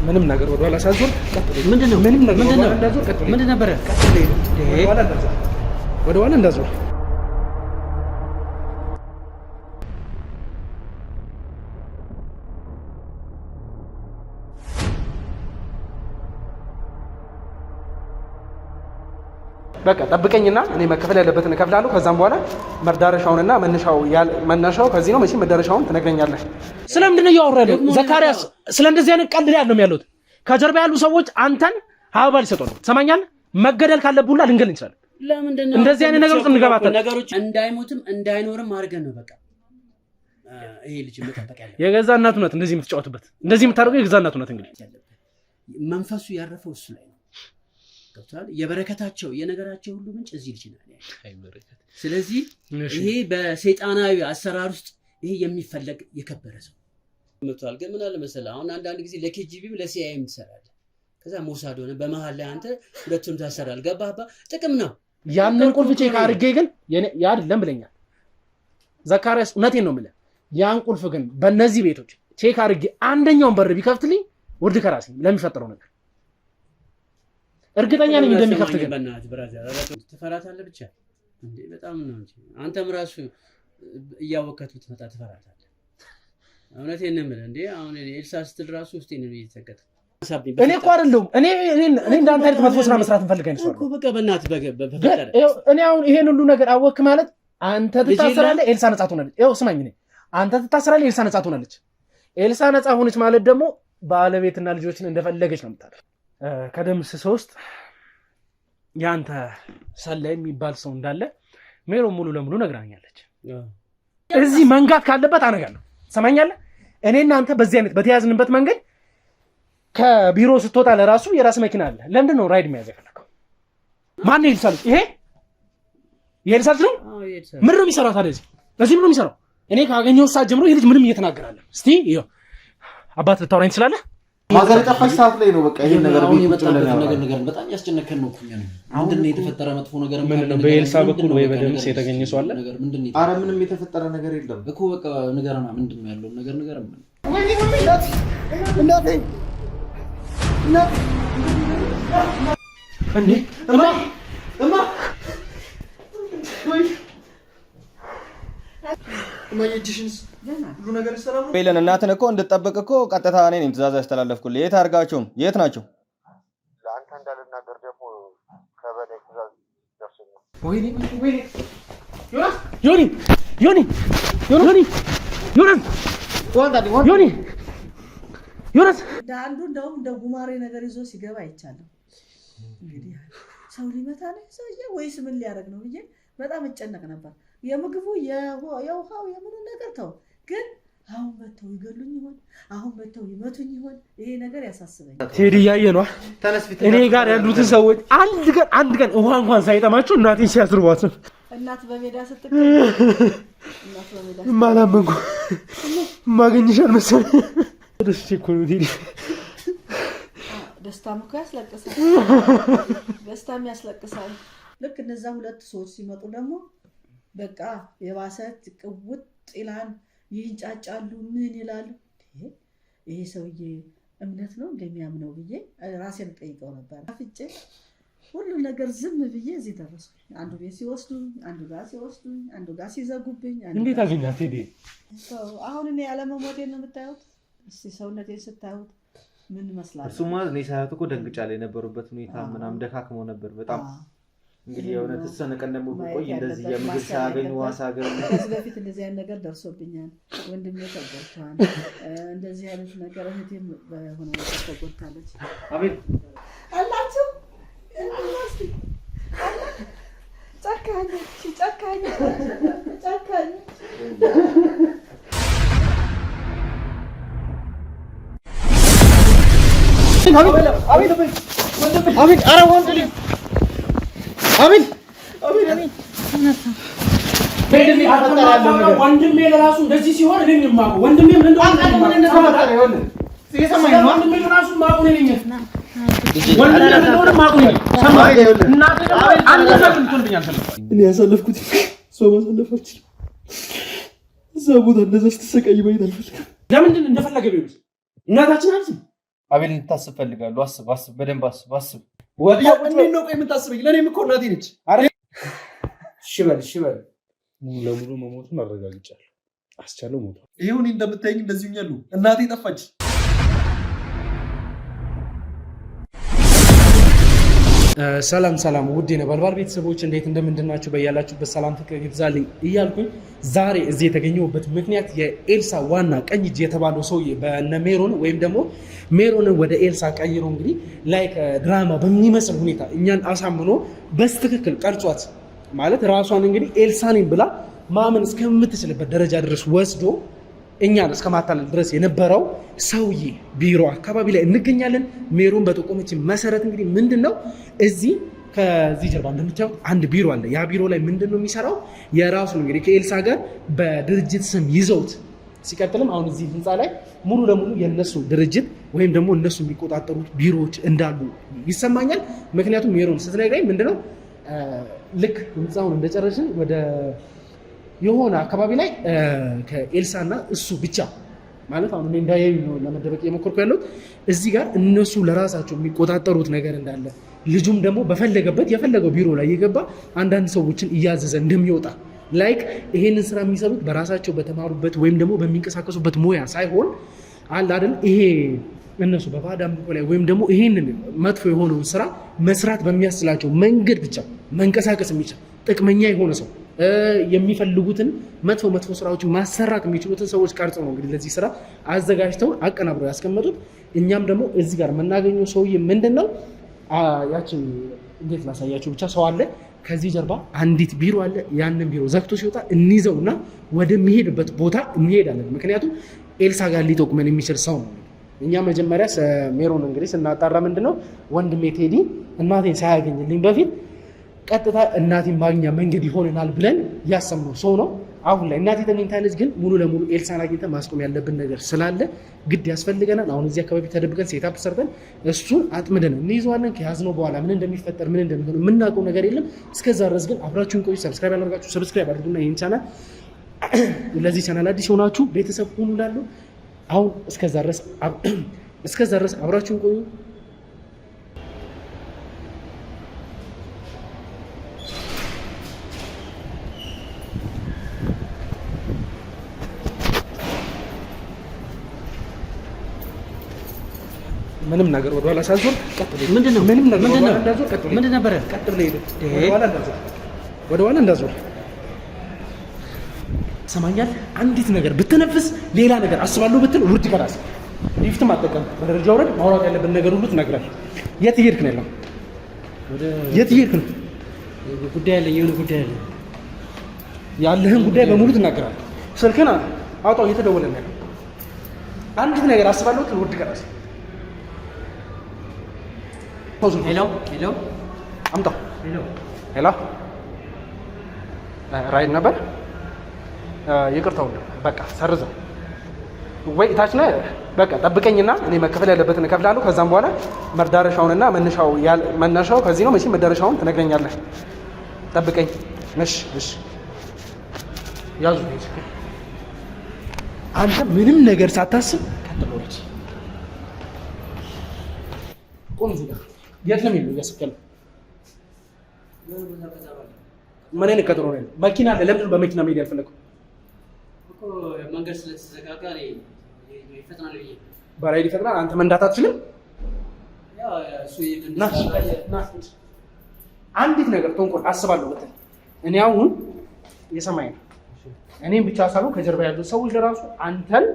ምንም ነገር ወደ ኋላ ሳዞር ምንድነው ምንም ነገር ምንድን ነበር ወደ ኋላ እንዳዞር በቃ ጠብቀኝና እኔ መከፈል ያለበትን እከፍላለሁ። ከዛም በኋላ መዳረሻውንና መነሻው ከዚህ ነው። መቼም መዳረሻውን ትነግረኛለህ። ስለምንድን ነው ያወራለው ዘካሪያስ? ስለእንደዚህ አይነት ቀልድ ላይ ያለው ያሉት ከጀርባ ያሉ ሰዎች አንተን ሀባል ይሰጣሉ። ትሰማኛለህ? መገደል ካለብህ ሁላ ልንገል እንችላለን። ለምንድን ነው እንደዚህ አይነት ነገሮች እንገባታለን? ነገሮች እንዳይሞትም እንዳይኖርም አድርገን ነው በቃ ይሄ ልጅ መጠበቅ ያለው። የገዛ እናቱ ናት እንደዚህ የምትጫወትበት፣ እንደዚህ የምታደርገው የገዛ እናቱ ናት። እንግዲህ መንፈሱ ያረፈው እሱ ላይ ነው። ገብቷል? የበረከታቸው የነገራቸው ሁሉ ምንጭ እዚህ ልጅ ነው ያለው። ስለዚህ ይሄ በሰይጣናዊ አሰራር ውስጥ ይሄ የሚፈለግ የከበረ ሰው መጥቷል። ግን ምን አለ መሰለህ አሁን አንዳንድ ጊዜ ለኬጂቢም ለሲአይኤም ትሰራለህ። ከዛ ሞሳድ ሆነ በመሃል ላይ አንተ ሁለቱም ታሰራለህ። ገባህባ? ጥቅም ነው። ያንን ቁልፍ ቼክ አድርጌ ግን ያ አይደለም ብለኛል ዘካሪያስ። እውነቴን ነው የምልህ። ያን ቁልፍ ግን በእነዚህ ቤቶች ቼክ አድርጌ አንደኛውን በር ቢከፍትልኝ ውርድ ከራሴ ለሚፈጠረው ነገር እርግጠኛ ነኝ እንደሚከፍት። ግን በእናትህ ብራዘር ትፈራታለህ ብቻ እንዴ? በጣም ነው እንጂ አንተም ራሱ እያወከቱ ትመጣ ትፈራታለህ። እውነቴን ነው የምልህ እንዴ። አሁን ኤልሳ ስትል ራሱ ውስጤ ነው እየተሰቀጠ። እኔ እኮ አይደለሁም እኔ እንዳንተ አይነት መጥፎ ስራ መስራት እንፈልጋኝ ነው እኮ በቃ በእናትህ በፈጠረ እኔ አሁን ይሄን ሁሉ ነገር አወክ ማለት አንተ ትታሰራለህ፣ ኤልሳ ነጻ ትሆናለች። ይኸው ስማኝ፣ እኔ አንተ ትታሰራለህ፣ ኤልሳ ነጻ ትሆናለች። ኤልሳ ነጻ ሆነች ማለት ደግሞ ባለቤትና ልጆችን እንደፈለገች ነው የምታደርገው። ከደምስስ ውስጥ ያንተ ሰላይ የሚባል ሰው እንዳለ ሜሮ ሙሉ ለሙሉ ነግራኛለች። እዚህ መንጋት ካለበት አነጋለሁ። ሰማኛለህ? እኔና አንተ በዚህ አይነት በተያዝንበት መንገድ ከቢሮ ስትወጣ ለራሱ የራስ መኪና አለ። ለምንድን ነው ራይድ መያዝ የፈለከው? ማን ነው ይልሳል? ይሄ ይልሳል ነው። ምን ነው የሚሰራው ታዲያ? እዚህ ምን ነው የሚሰራው? እኔ ካገኘው ሰዓት ጀምሮ ይሄ ልጅ ምንም እየተናገራለ። እስቲ ይኸው አባት ልታወራኝ ትችላለህ? ማዘር ጠፋች ሰዓት ላይ ነው በቃ ይሄን ነገር አሁን የመጣበት ነገር በጣም ያስጨነቀን ነው። ምንድነው የተፈጠረ መጥፎ ነገር? ምንድነው በኤልሳ በኩል ወይ በደምስ የተገኘ ሰው አለ? ኧረ ምንም የተፈጠረ ነገር የለም እኮ በቃ ንገረና፣ ምንድነው ያለው ነገር ንገረን። እንዴ እማ ማየጅሽንስ ሁሉ ነገር ሰላም ነው። ቤለን እናትን እኮ እንድትጠብቅ እኮ ቀጥታ እኔ ነኝ ትእዛዝ ያስተላለፍኩልህ። የት አድርጋቸውም የት ናቸው? ለአንተ እንዳልናገር ደግሞ ከበላይ ትእዛዝ ደርሶኛል። ወይኔ ዮኒ አንዱ እንደውም እንደ ጉማሬ ነገር ይዞ ሲገባ አይቻልም። እንግዲህ ሰው ሊመታ ነው ሰውዬ ወይስ ምን ሊያደርግ ነው ብዬ በጣም እጨነቅ ነበር። የምግቡ የውሃው የምኑ ነገር ተው፣ ግን አሁን መተው ይገሉኝ ይሆን? አሁን መተው ይመቱኝ ይሆን? ይሄ ነገር ያሳስበኛል። ቴዲ ያየ ነው እኔ ጋር ያሉትን ሰዎች አንድ ቀን ውሃ እንኳን ሳይጠማቸው እናቴን ሲያስርቧት ነው። እናት በሜዳ ስትገኝ እናት በሜዳ ማላመንኩ ማገኝሻል መሰለኝ። ደስ ይኮኑ ቴዲ ደስታም እኮ ያስለቅሳል፣ ደስታም ያስለቅሳል። ልክ እነዛ ሁለት ሰዎች ሲመጡ ደግሞ በቃ የባሰት ቅውጥ ይላል፣ ይንጫጫሉ፣ ምን ይላሉ። ይሄ ሰውዬ እምነት ነው እንደሚያምነው ብዬ ራሴን ጠይቀው ነበር። አፍጬ ሁሉ ነገር ዝም ብዬ እዚህ ደረስኩኝ። አንዱ ቤት ሲወስዱኝ፣ አንዱ ጋር ሲወስዱኝ፣ አንዱ ጋር ሲዘጉብኝ። እንዴት አገኛት ቴዲ? አሁን እኔ ያለመሞቴን ነው የምታዩት። እስቲ ሰውነቴን ስታዩት ምን ይመስላል? እሱማ እኔ ሳያት እኮ ደንግጫለሁ። የነበሩበት ሁኔታ ምናምን ደካክመው ነበር በጣም። እንግዲህ የሆነ ተሰነቀን ደግሞ ቆይ እንደዚህ የምግብ ሳያገኙ ውሃ ሳያገኙ ከዚህ በፊት እንደዚህ አይነት ነገር ደርሶብኛል። ወንድሜ ተጎድቷል። እንደዚህ አይነት ነገር እህቴም በሆነ ነገር ተጎድታለች። አቤት አላችሁ ጨካኝ ወንድሜ ለራሱ እንደዚህ ሲሆን እኔ ምን ማቁ ወንድሜ ምን እንደሆነ ለራሱ ማቁ ነኝ እኔ ያሳለፍኩት ሰው ማሳለፋችን እዛ ቦታ እንደዛች ተሰቃይ ማየት አልፈልግም። ለምንድን እንደፈለገ ቢሆን እናታችን አልኩ አቤል ልታስብ ፈልጋለሁ። አስብ፣ በደንብ አስብ። ወዲያው እንዴት ነው ቆይ የምታስበኝ? ለኔም እኮ እናቴ ነች። እሺ በል ሙሉ ለሙሉ መሞቱን አረጋግጫለሁ። አስቻለው ሞቷል። ይሄው እኔ እንደምታየኝ እንደዚህ ሆኛለሁ። እናቴ ጠፋች። ሰላም ውድ የነበልባል ቤተሰቦች እንዴት እንደምንድናችሁ በያላችሁበት ሰላም ፍቅር ይብዛልኝ እያልኩኝ ዛሬ እዚህ የተገኘሁበት ምክንያት የኤልሳ ዋና ቀኝ እጅ የተባለው ሰውዬ በነ ሜሮን ወይም ደግሞ ሜሮንን ወደ ኤልሳ ቀይሮ እንግዲህ ላይክ ድራማ በሚመስል ሁኔታ እኛን አሳምኖ በስትክክል ቀርጿት ማለት ራሷን እንግዲህ ኤልሳ ነኝ ብላ ማመን እስከምትችልበት ደረጃ ድረስ ወስዶ እኛን እስከማታለል ድረስ የነበረው ሰውዬ ቢሮ አካባቢ ላይ እንገኛለን። ሜሮን በጠቆመችን መሰረት እንግዲህ ምንድነው እዚህ ከዚህ ጀርባ እንደምታዩት አንድ ቢሮ አለ። ያ ቢሮ ላይ ምንድነው የሚሰራው የራሱን እንግዲህ ከኤልሳ ጋር በድርጅት ስም ይዘውት ሲቀጥልም አሁን እዚህ ህንፃ ላይ ሙሉ ለሙሉ የነሱ ድርጅት ወይም ደግሞ እነሱ የሚቆጣጠሩት ቢሮዎች እንዳሉ ይሰማኛል። ምክንያቱም ሜሮን ስትነግረኝ ምንድነው ልክ ህንፃውን እንደጨረስን ወደ የሆነ አካባቢ ላይ ከኤልሳ እና እሱ ብቻ ማለት አሁን እኔ እንዳያዩ ነው ለመደበቅ የሞከርኩ ያለሁት እዚህ ጋር እነሱ ለራሳቸው የሚቆጣጠሩት ነገር እንዳለ ልጁም ደግሞ በፈለገበት የፈለገው ቢሮ ላይ የገባ አንዳንድ ሰዎችን እያዘዘ እንደሚወጣ ላይክ ይሄንን ስራ የሚሰሩት በራሳቸው በተማሩበት ወይም ደግሞ በሚንቀሳቀሱበት ሙያ ሳይሆን አለ አይደል ይሄ እነሱ በባዳም ላይ ወይም ደግሞ ይሄንን መጥፎ የሆነውን ስራ መስራት በሚያስችላቸው መንገድ ብቻ መንቀሳቀስ የሚችል ጥቅመኛ የሆነ ሰው የሚፈልጉትን መጥፎ ስራዎችን ማሰራት የሚችሉትን ሰዎች ቀርጸው ነው እንግዲህ ለዚህ ስራ አዘጋጅተው አቀናብረው ያስቀመጡት። እኛም ደግሞ እዚህ ጋር የምናገኘው ሰውዬ ምንድነው ያችን እንዴት ላሳያችሁ ብቻ ሰው አለ ከዚህ ጀርባ አንዲት ቢሮ አለ። ያንን ቢሮ ዘግቶ ሲወጣ እንይዘውና ወደሚሄድበት ቦታ እንሄዳለን። ምክንያቱም ኤልሳ ጋር ሊጠቁመን የሚችል ሰው ነው። እኛ መጀመሪያ ሜሮን እንግዲህ ስናጣራ ምንድነው ወንድሜ ቴዲ እናቴን ሳያገኝልኝ በፊት ቀጥታ እናቴን ማግኛ መንገድ ይሆነናል ብለን ያሰብነው ሰው ነው። አሁን ላይ እናቴ ተገኝታለች፣ ግን ሙሉ ለሙሉ ኤልሳን አግኝተን ማስቆም ያለብን ነገር ስላለ ግድ ያስፈልገናል። አሁን እዚህ አካባቢ ተደብቀን ሴታፕ ሰርተን እሱን አጥምደን እንይዘዋለን። ከያዝነው በኋላ ምን እንደሚፈጠር ምን እንደሚሆን የምናውቀው ነገር የለም። እስከዛ ድረስ ግን አብራችሁን ቆዩ። ሰብስክራይብ ያላደረጋችሁ ሰብስክራይብ አድርጉና ይህን ቻናል ለዚህ ቻናል አዲስ ሆናችሁ ቤተሰብ ሁኑ እላለሁ። አሁን እስከዛ ድረስ አብራችሁን ቆዩ። ምንም ነገር ወደኋላ ሳልዞር ምንድነው ነበር ቀጥ ብለህ ሄደ ወደኋላ እንዳዞር ሰማኛል። አንዲት ነገር ብትነፍስ ሌላ ነገር አስባለሁ ብትል ውርድ ከራስ ሊፍትም አጠቀም በደረጃ ወረድ ማውራት ያለብን ነገር ሁሉ ትነግራለህ። የት እየሄድክ ነው ያለው? የት እየሄድክ ነው? ጉዳይ አለ፣ የሆነ ጉዳይ አለ። ያለህን ጉዳይ በሙሉ ትናገራለህ። ስልክህን አውጣው፣ እየተደወለ ነው ያለው። አንዲት ነገር አስባለሁ ብትል ውርድ ከራስ ሄሎ አምጣው። ሄሎ ራይድ ነበር። ይቅርታው በቃ ሰርዘው ወይ ታች ነህ። በቃ ጠብቀኝና እኔ መከፈል ያለበትን እከፍላለሁ። ከዛም በኋላ መዳረሻውንና መነሻው ከዚህ ነው። መቼም መዳረሻውን ትነግረኛለህ። ጠብቀኝ። እሺ ያዙ። አንተ ምንም ነገር ሳታስብ ቀጥሎልኝ ቆም እዚህ ጋር የት ነው የሚለው? እያሰከለ ምን አይነት ቀጠሮ ነው? መኪና አለ። ለምንድን ነው በመኪና መሄድ ያልፈለገው? መንገድ ስለተዘጋጋ ይፈጥናል ብዬ በራይድ ይፈጥናል። አንተ መንዳት አትችልም? አንዲት ነገር ተንኮል አስባለሁ ብትል እኔ አሁን የሰማኝ ነው። እኔም ብቻ ሳይሆን ከጀርባ ያሉት ሰዎች ለራሱ አንተን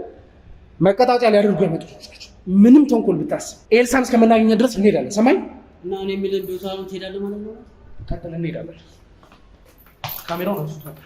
መቀጣጫ ሊያደርጉ የመጡት ናቸው። ምንም ተንኮል ብታስብ ኤልሳን እስከምናገኘ ድረስ እንሄዳለን። ሰማኝ እና እኔ የሚልን ቦታ ትሄዳለህ ማለት ነው። ቀጥል፣ እንሄዳለን። ካሜራውን አንሱት ነበር።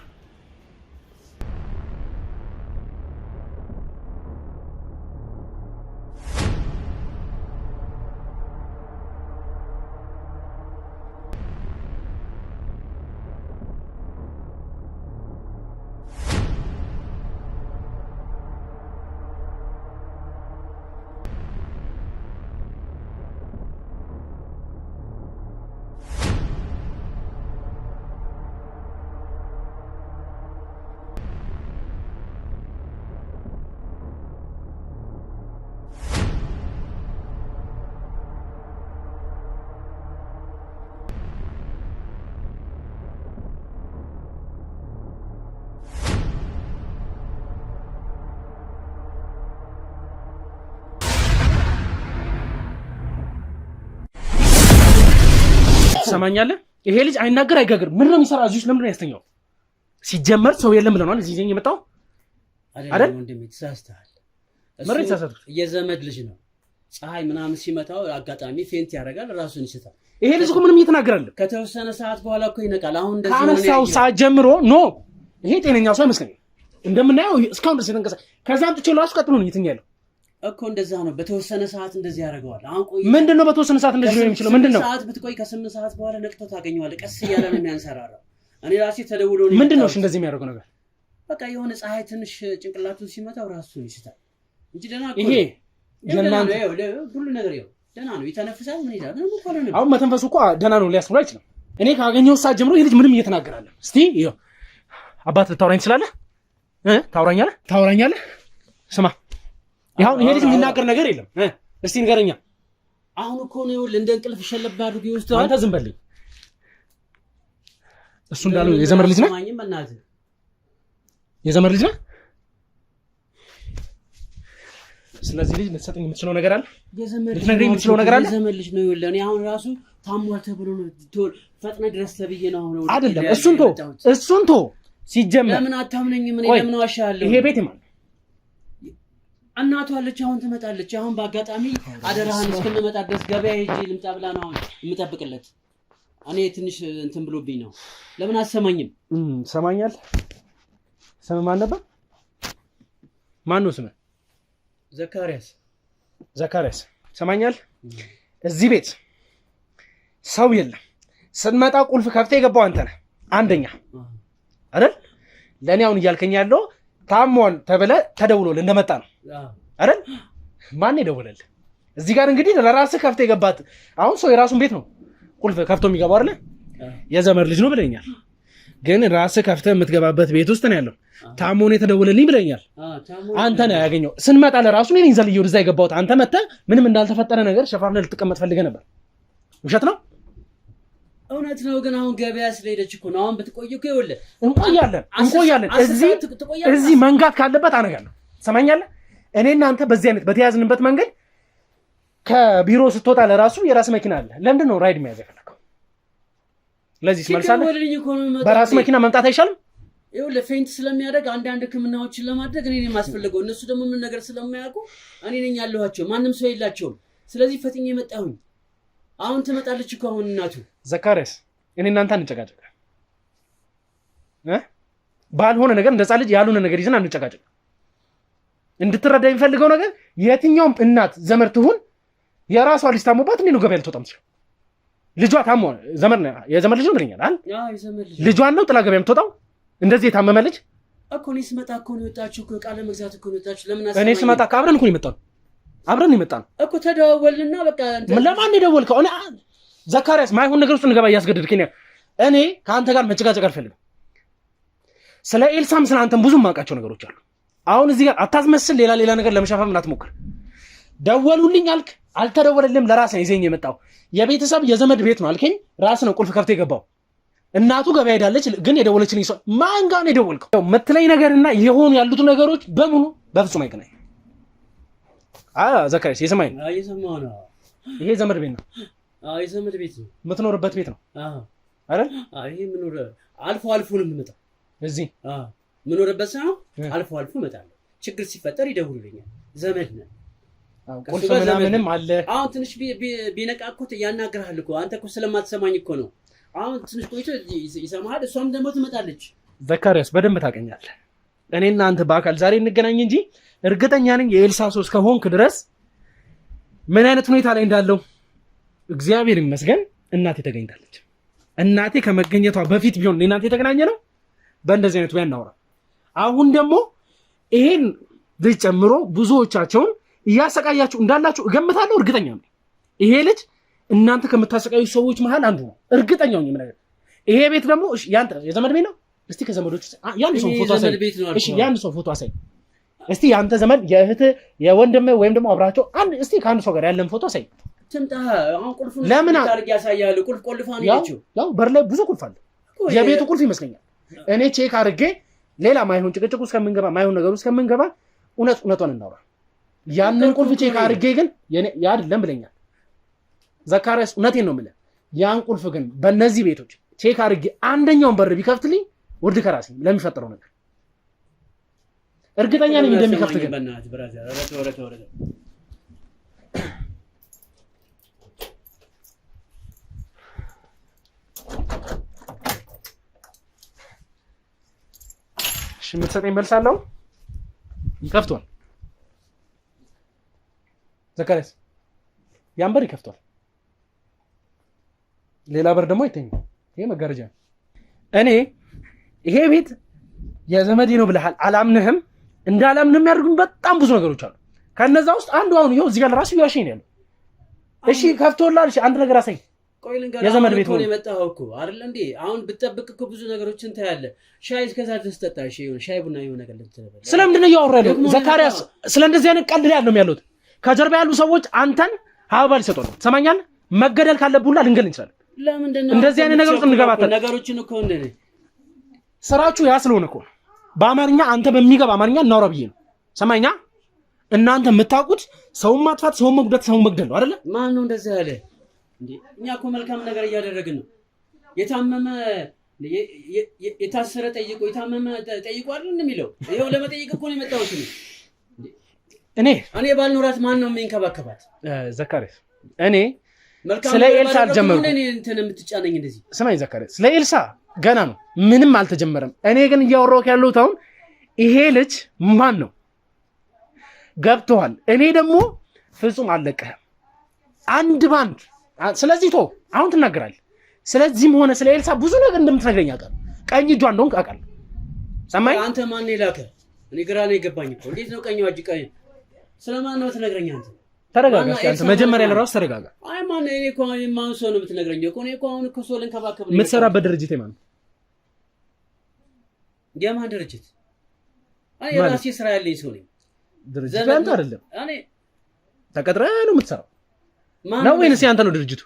ትሰማኛለህ? ይሄ ልጅ አይናገር አይጋገር ምን ነው የሚሰራ እዚህ ለምን ነው ያስተኛው? ሲጀመር ሰው የለም ብለናል እዚህ ይዘኝ የመጣው አይደል? ወንድሜ ተሳስተሃል። መሬት ተሳስተሃል። የዘመድ ልጅ ነው። ፀሐይ ምናምን ሲመታው አጋጣሚ ፌንት ያደርጋል፣ ራሱን ይስታል። ይሄ ልጅ እኮ ምንም እየተናገረ አይደለም። ከተወሰነ ሰዓት በኋላ እኮ ይነቃል። አሁን እንደዚህ ካነሳው ሰዓት ጀምሮ ኖ ይሄ ጤነኛ ሰው አይመስለኝም። እንደምናየው እስካሁን ድረስ የተንቀሳቀሰ ከዛም ጥቼ ራሱ ቀጥሎ ነው እየተኛለው እኮ እንደዛ ነው። በተወሰነ ሰዓት እንደዚህ ያደርገዋል። አሁን ቆይ ምንድነው በተወሰነ ሰዓት እንደዚህ ነው የሚችለው? ምንድነው ሰዓት ብትቆይ ከ8 ሰዓት በኋላ ነቅቶ ታገኘዋለህ። ቀስ እያለ ነው የሚያንሰራራው። እኔ ራሴ ተደውሎ ነው ምንድነው እሺ እንደዚህ የሚያደርገው ነገር? በቃ የሆነ ፀሐይ ትንሽ ጭንቅላቱን ሲመታው ራሱን ይስታል እንጂ ደህና እኮ ይሄ የእናንተ ሁሉ ነገር ይኸው ደህና ነው። ይተነፍሳል። ምን ይላል? ምንም እኮ ነው። አሁን መተንፈሱ እኮ ደህና ነው ሊያስብሎ አይችልም። እኔ ካገኘው ሰዓት ጀምሮ ይሄ ልጅ ምንም እየተናገረ አይደለም። እስቲ ይኸው አባት ልታወራኝ ትችላለህ? ታወራኛለህ? ስማ ይኸው ይሄ ልጅ የሚናገር ነገር የለም። እስቲ ንገረኛ። አሁን እኮ ነው ይኸውልህ እንደ እንቅልፍ ሸለብ አድርጎ ይወስደዋል። አንተ ዝም በልኝ። እሱ እንዳለው የዘመር ልጅ ነህ? የዘመር ልጅ ነህ? ስለዚህ ልጅ ልትሰጠኝ የምትችለው ነገር አለ? ልትነግረኝ የምትችለው ነገር አለ? የዘመር ልጅ ነው ይኸውልህ። እኔ አሁን ራሱ ታሟል ተብሎ ነው ፈጥነህ ድረስ ተብዬ ነው አሁን አይደለም። እሱን ቶ ሲጀመር ለምን አታምነኝም? እኔ ለምን ዋሻለሁ? ይሄ ቤት ማለት እናቷ አለች፣ አሁን ትመጣለች። አሁን በአጋጣሚ አደራህን እስክንመጣ ድረስ ገበያ ሄጄ ልምጣ ብላ ነው አሁን የምጠብቅለት። እኔ ትንሽ እንትን ብሎብኝ ነው። ለምን አሰማኝም? ሰማኛል። ስም ማን ነበር? ማን ነው ስምህ? ዘካሪያስ። ሰማኛል። እዚህ ቤት ሰው የለም። ስትመጣ ቁልፍ ከፍተህ የገባው አንተ ነህ። አንደኛ አይደል? ለእኔ አሁን እያልከኝ ያለው ታሟል ተብለህ ተደውሎልህ እንደመጣ ነው አይደል? ማን የደወለልህ? እዚህ ጋር እንግዲህ ለራስህ ከፍተህ የገባት አሁን ሰው የራሱን ቤት ነው ቁልፍ ከፍቶ የሚገባው አይደል? የዘመድ ልጅ ነው ብለኛል። ግን ራስህ ከፍተህ የምትገባበት ቤት ውስጥ ነው ያለው። ታሞ ነው የተደወለልኝ ብለኛል። አንተ ነህ ያገኘው። ስንመጣ ለራሱ እኔ ነኝ ዘልዬ ወደዛ የገባሁት። አንተ መተህ ምንም እንዳልተፈጠረ ነገር ሸፋፍነህ ልትቀመጥ ፈልገህ ነበር። ውሸት ነው? እውነት ነው። ግን አሁን ገበያ ስለሄደች እኮ ነው። አሁን ብትቆይ እኮ ይኸውልህ እንቆያለን። እዚህ መንጋት ካለበት አነጋለሁ። ሰማኛለህ? እኔ እናንተ በዚህ አይነት በተያዝንበት መንገድ ከቢሮ ስትወጣ ለራሱ የራስ መኪና አለ። ለምንድን ነው ራይድ የሚያዝ የፈለከው? ለዚህ ስመልሳለህ በራስ መኪና መምጣት አይሻልም? ይኸውልህ ፌንት ስለሚያደርግ አንዳንድ ሕክምናዎችን ለማድረግ እኔ ነኝ የማስፈልገው። እነሱ ደግሞ ምን ነገር ስለማያውቁ እኔ ነኝ ያለኋቸው። ማንም ሰው የላቸውም። ስለዚህ ፈጥኜ መጣሁኝ። አሁን ትመጣለች እኮ አሁን እናቱ። ዘካሪያስ እኔ እናንተ አንጨቃጨቅ። ባልሆነ ነገር እንደ ሕፃን ልጅ ያልሆነ ነገር ይዘን አንጨቃጨቅ። እንድትረዳ የሚፈልገው ነገር የትኛውም እናት ዘመድ ትሁን የራሷ ልጅ ታሞባት እንዴት ነው ገበያ ልትወጣም ትችል? ልጇ ታሞ የዘመድ ልጅ ነው ብለኛል አይደል? ልጇን ነው ጥላ ገበያ የምትወጣው? እንደዚህ የታመመ ልጅ እኮ እኔ ስመጣ እኮ ነው የወጣችው እኮ ቃለ መግዛት እኮ ነው የወጣችው። ለምን እኔ ስመጣ አብረን እኮ ነው የመጣነው። አብረን የመጣነው እኮ ተደዋወልና በቃ ለማን የደወልከው? እኔ ዘካሪያስ ማይሆን ነገር ውስጥ እንገባ እያስገደድከኝ። እኔ ከአንተ ጋር መጨቃጨቅ አልፈልግም። ስለ ኤልሳም ስለ አንተም ብዙ የማውቃቸው ነገሮች አሉ። አሁን እዚህ ጋር አታስመስል። ሌላ ነገር ለመሻፈም አትሞክር። ደወሉልኝ አልክ፣ አልተደወለልም። ለራስህ ይዘኝ የመጣው የቤተሰብ የዘመድ ቤት ነው አልከኝ። ራስህ ነው ቁልፍ ከፍተህ የገባው። እናቱ ገበያ ሄዳለች፣ ግን የደወለችልኝ ሰው ማን ጋር ነው የደወልከው? የምትለኝ ነገርና የሆኑ ያሉት ነገሮች በሙሉ በፍጹም አይገናኝ። ዘካሪያስ የሰማኝ ነው። እየሰማሁ ነው። ይሄ ዘመድ ቤት ነው። የዘመድ ቤት ነው። የምትኖርበት ቤት ነው አይደል? ይሄ ምኖር አልፎ ነው የምመጣው። እዚህ ምኖርበት ሳይሆን አልፎ እመጣለሁ። ችግር ሲፈጠር ይደውሉልኛል። ዘመድ ነን። ቁልፍ ምናምንም አለ። አሁን ትንሽ ቢነቃ እኮ ያናግርሃል እኮ። አንተ እኮ ስለማትሰማኝ እኮ ነው። አሁን ትንሽ ቆይቶ ይሰማሃል። እሷም ደግሞ ትመጣለች። ዘካሪያስ በደንብ ታውቀኛለህ። እኔና አንተ በአካል ዛሬ እንገናኝ እንጂ እርግጠኛ ነኝ የኤልሳ ሰው እስከሆንክ ድረስ ምን አይነት ሁኔታ ላይ እንዳለው እግዚአብሔር ይመስገን እናቴ ተገኝታለች። እናቴ ከመገኘቷ በፊት ቢሆን እናቴ የተገናኘ ነው በእንደዚህ አይነት ያናወራ። አሁን ደግሞ ይሄን ልጅ ጨምሮ ብዙዎቻቸውን እያሰቃያችሁ እንዳላችሁ እገምታለሁ። እርግጠኛ ነኝ ይሄ ልጅ እናንተ ከምታሰቃዩ ሰዎች መሃል አንዱ ነው። እርግጠኛው ነኝ ነገር። ይሄ ቤት ደግሞ እሺ ያንተ የዘመድ ቤት ነው። እስቲ ከዘመዶች ያን ሰው ፎቶ አሳይ። እሺ ያን ሰው ፎቶ አሳይ እስቲ። ያንተ ዘመድ የእህት የወንድም ወይም ደግሞ አብራቸው አንድ እስቲ ከአንድ ሰው ጋር ያለን ፎቶ አሳይ። ትምጣ። አሁን ቁልፉን ለምን ታርግ ያሳያል። ቁልፍ ቆልፋ ነው ያለው። ያው በር ላይ ብዙ ቁልፍ አለ። የቤቱ ቁልፍ ይመስለኛል። እኔ ቼክ አድርጌ ሌላ ማይሆን ጭቅጭቅ ውስጥ ከምንገባ ማይሆን ነገር ውስጥ ከምንገባ እውነቱን እናውራ። ያንን ቁልፍ ቼክ አድርጌ ግን ያ አይደለም ብለኛል ዘካሪያስ። እውነቴን ነው የምልህ። ያን ቁልፍ ግን በእነዚህ ቤቶች ቼክ አድርጌ አንደኛውን በር ቢከፍትልኝ ውርድ ከራሴ ለሚፈጠረው ነገር እርግጠኛ ነኝ እንደሚከፍት ግን በእናትህ ብራዘር ወረተ የምትሰጠኝ መልስ አለው ይከፍቷል ዘካሪያስ ያን በር ይከፍቷል ሌላ በር ደግሞ አይተኝም ይሄ መጋረጃ እኔ ይሄ ቤት የዘመዴ ነው ብለሃል አላምንህም እንዳላምንም ያደርጉኝ በጣም ብዙ ነገሮች አሉ ከነዛ ውስጥ አንዱ አሁን ይኸው እዚህ ጋር ራሱ ያሸኝ ነው እሺ ከፍቶላል እሺ አንድ ነገር አሳይ ቆይ ልንገርህ የዘመድ ቤት ነው የመጣኸው እኮ አይደል እንዴ አሁን ብትጠብቅ እኮ ብዙ ነገሮችን ታያለህ ሻይ እስከዛ ድረስ ጠጣ እሺ ሻይ ቡና የሆነ ነገር ልትበላ ስለምንድን ነው ያወራለው ዘካሪያስ ስለ እንደዚህ አይነት ቀልድ ላይ ነው ያሉት ከጀርባ ያሉ ሰዎች አንተን ሀባል ይሰጣሉ ትሰማኛለህ መገደል ካለብህ ሁላ ልንገል እንችላለን ለምንድን ነው እንደዚህ አይነት ነገሮች እንገባታለን ነገሮችን እኮ እንደኔ ስራችሁ ያ ስለሆነ እኮ በአማርኛ አንተ በሚገባ አማርኛ እናውራ ብዬ ነው ሰማኛ እናንተ የምታውቁት ሰውን ማጥፋት ሰውን መጉዳት ሰውን መግደል ነው አይደለ ማን ነው እንደዚህ ያለ እንዴ እኛ እኮ መልካም ነገር እያደረግን ነው የታመመ የታሰረ ጠይቆ የታመመ ጠይቆ አይደል እንደሚለው ይሄው ለመጠየቅ እኮ ነው የመጣሁት እኔ ባልኖራት ማን ነው የሚንከባከባት ዘካሪያስ እኔ ስለ ኤልሳ አልጀመርኩም እኔ እንትን የምትጫነኝ እንደዚህ ስማኝ ዘካሪያስ ስለ ኤልሳ ገና ነው ምንም አልተጀመረም እኔ ግን እያወራሁት ያለሁት አሁን ይሄ ልጅ ማን ነው ገብቶሃል እኔ ደግሞ ፍጹም አለቀህም አንድ ባንድ ስለዚህ አሁን ትናገራለህ ስለዚህም ሆነ ስለ ኤልሳ ብዙ ነገር እንደምትነግረኝ አውቃለሁ ቀኝ እጇ እንደሆንክ አውቃለሁ ሰማኝ አንተ ማን ይላከ እኔ ግራ ነው የገባኝ እኮ እንዴት ነው ቀኝ እጅ ቀኝ ስለማን ነው ትነግረኝ አንተ ተረጋጋ አንተ መጀመሪያ ለራሱ ተረጋጋ አይ ማን እኔ እኮ ማን ሰው ነው የምትነግረኝ እኮ እኔ እኮ አሁን እኮ ሰው ልንከባከብ ነው የምትሰራበት ድርጅት የማን የማን ድርጅት አይ ራሴ ስራ ያለኝ ሰው ነኝ ድርጅት አንተ አይደለም እኔ ተቀጥረህ ነው የምትሰራው ነው ወይንስ ያንተ ነው ድርጅቱ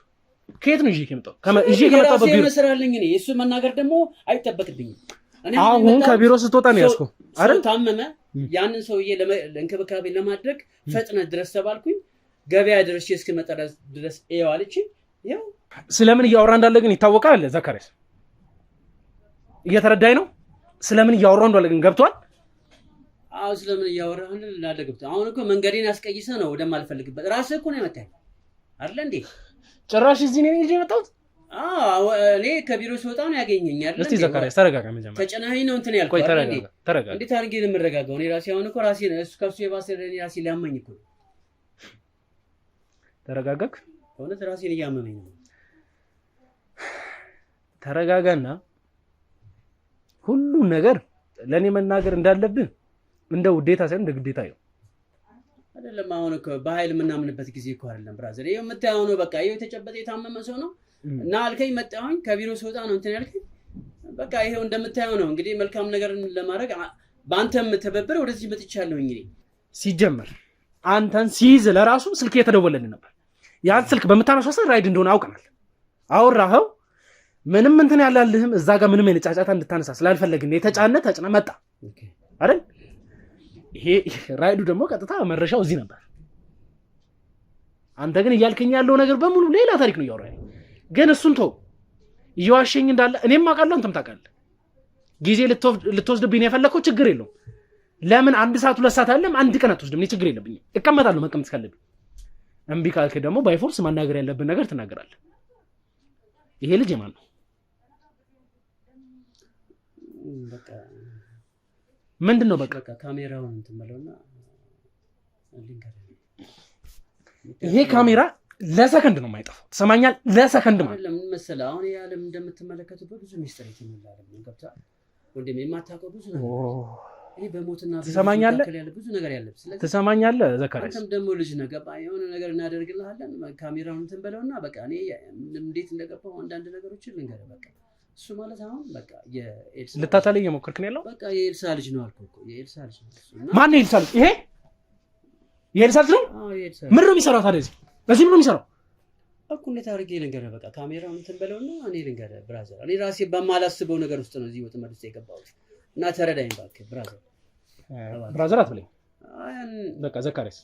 ከየት ነው ይዤ ከመጣው ከመጣው በቢሮ መስራልኝ እኔ እሱ መናገር ደግሞ አይጠበቅብኝም አሁን ከቢሮ ስትወጣ ነው ያስኩ አይደል ታመመ ያንን ሰውዬ ለእንክብካቤ ለማድረግ ፈጥነት ድረስ ተባልኩኝ ገበያ ድረስ እስከመጣ ድረስ ኤዋልቺ ያው ስለምን እያወራ እንዳለ ግን ይታወቃል ዘካሪያስ እየተረዳኝ ነው ስለምን እያወራ እንዳለ ግን ገብቷል አው ስለምን እያወራ እንዳለ ገብቷል አሁን እኮ መንገዴን አስቀይሰ ነው ወደማልፈልግበት ራስህ እኮ ነው የመጣኝ አይደል እንዴ ጭራሽ እዚህ ነው ይዤ መጣሁት እኔ ከቢሮ ስወጣ ነው ያገኘኝ አይደል እስቲ ዘካሪያስ ተረጋጋ መጀመሪያ ተጨናኝ ነው እንትን ያልኩት አይደል እንዴ ተረጋጋ እንዴት አድርጌ ልምረጋጋው እኔ ራሴ አሁን እኮ ራሴ ነው እሱ ከሱ የባሰ ራሴ ሊያመኝ እኮ ተረጋጋክ እውነት ራሴን እያመመኝ ነው ተረጋጋና ሁሉ ነገር ለኔ መናገር እንዳለብህ እንደ ውዴታ ሳይሆን እንደ ግዴታ ነው አይደለም አሁን እኮ በኃይል የምናምንበት ጊዜ እኮ አይደለም ብራዘር ይሄው የምታየው ነው በቃ ይሄው የተጨበጠ የታመመ ሰው ነው እና አልከኝ መጣሁኝ ከቢሮ ስወጣ ነው እንትን ያልከኝ በቃ ይሄው እንደምታየው ነው እንግዲህ መልካም ነገር ለማድረግ በአንተም ተበብረ ወደዚህ መጥቻለሁ እንግዲህ ሲጀመር አንተን ሲይዝ ለራሱ ስልክ የተደወለልኝ ነበር ያን ስልክ በመታነሻው ሰዓት ራይድ እንደሆነ አውቀናል አወራኸው ምንም እንትን ያላልህም እዛ ጋር ምንም አይነት ጫጫታ እንድታነሳ ስላልፈለግን የተጫነ ተጭነ መጣ አይደል ይሄ ራይዱ ደግሞ ቀጥታ መረሻው እዚህ ነበር አንተ ግን እያልከኝ ያለው ነገር በሙሉ ሌላ ታሪክ ነው ያወራኝ ግን እሱን እየዋሸኝ እንዳለ እኔም አውቃለሁ አንተም ታውቃለህ ጊዜ ልትወስድብኝ የፈለከው ችግር የለውም ለምን አንድ ሰዓት ሁለት ሰዓት አይደለም አንድ ቀን አትወስድም እኔ ችግር የለብኝም እቀመጣለሁ መቀመጥ ካለብኝ እምቢ ካልክ ደግሞ ባይፎርስ ማናገር ያለብን ነገር ትናገራለህ ይሄ ልጅ የማን ነው በቃ ምንድነው በቃ ካሜራውን እንትን መለውና ይሄ ካሜራ ለሰከንድ ነው የማይጠፋው ተሰማኛል ለሰከንድ ማለት ለምን መሰለህ አሁን ያለም እንደምትመለከቱበት ብዙ ሚስጥር የተሞላለ ነው ገብቷል ወንድሜ የማታውቀው ብዙ ነገር ይሄ በሞትና ተሰማኛለህ ብዙ ነገር ያለ ስለዚህ ተሰማኛለህ ዘካሪያስ አንተም ደግሞ ልጅ ነህ ገባ የሆነ ነገር እናደርግልሃለን ካሜራውን እንትን በለውና በቃ እኔ እንዴት እንደገባው አንዳንድ ነገሮችን ልንገርህ በቃ እሱ ማለት አሁን በቃ የኤልሳ ልታታለኝ የሞከርክ ነው ያለው በቃ የኤልሳ ልጅ ነው አልኩህ እኮ የኤልሳ ልጅ ነው ማን ነው የኤልሳ ልጅ ይሄ የኤልሳ ልጅ ነው የኤልሳ ምን ነው የሚሰራው ታዲያ እዚህ ምን ነው የሚሰራው እኮ እንዴት አድርጌ ልንገርህ በቃ ካሜራውን እንትን በለውና እኔ ልንገርህ ብራዘር እኔ ራሴ በማላስበው ነገር ውስጥ ነው እዚህ ወጥ መልስ የገባሁት እና ተረዳኝ እባክህ ብራዘር አትበለኝ በቃ ዘካሪያስ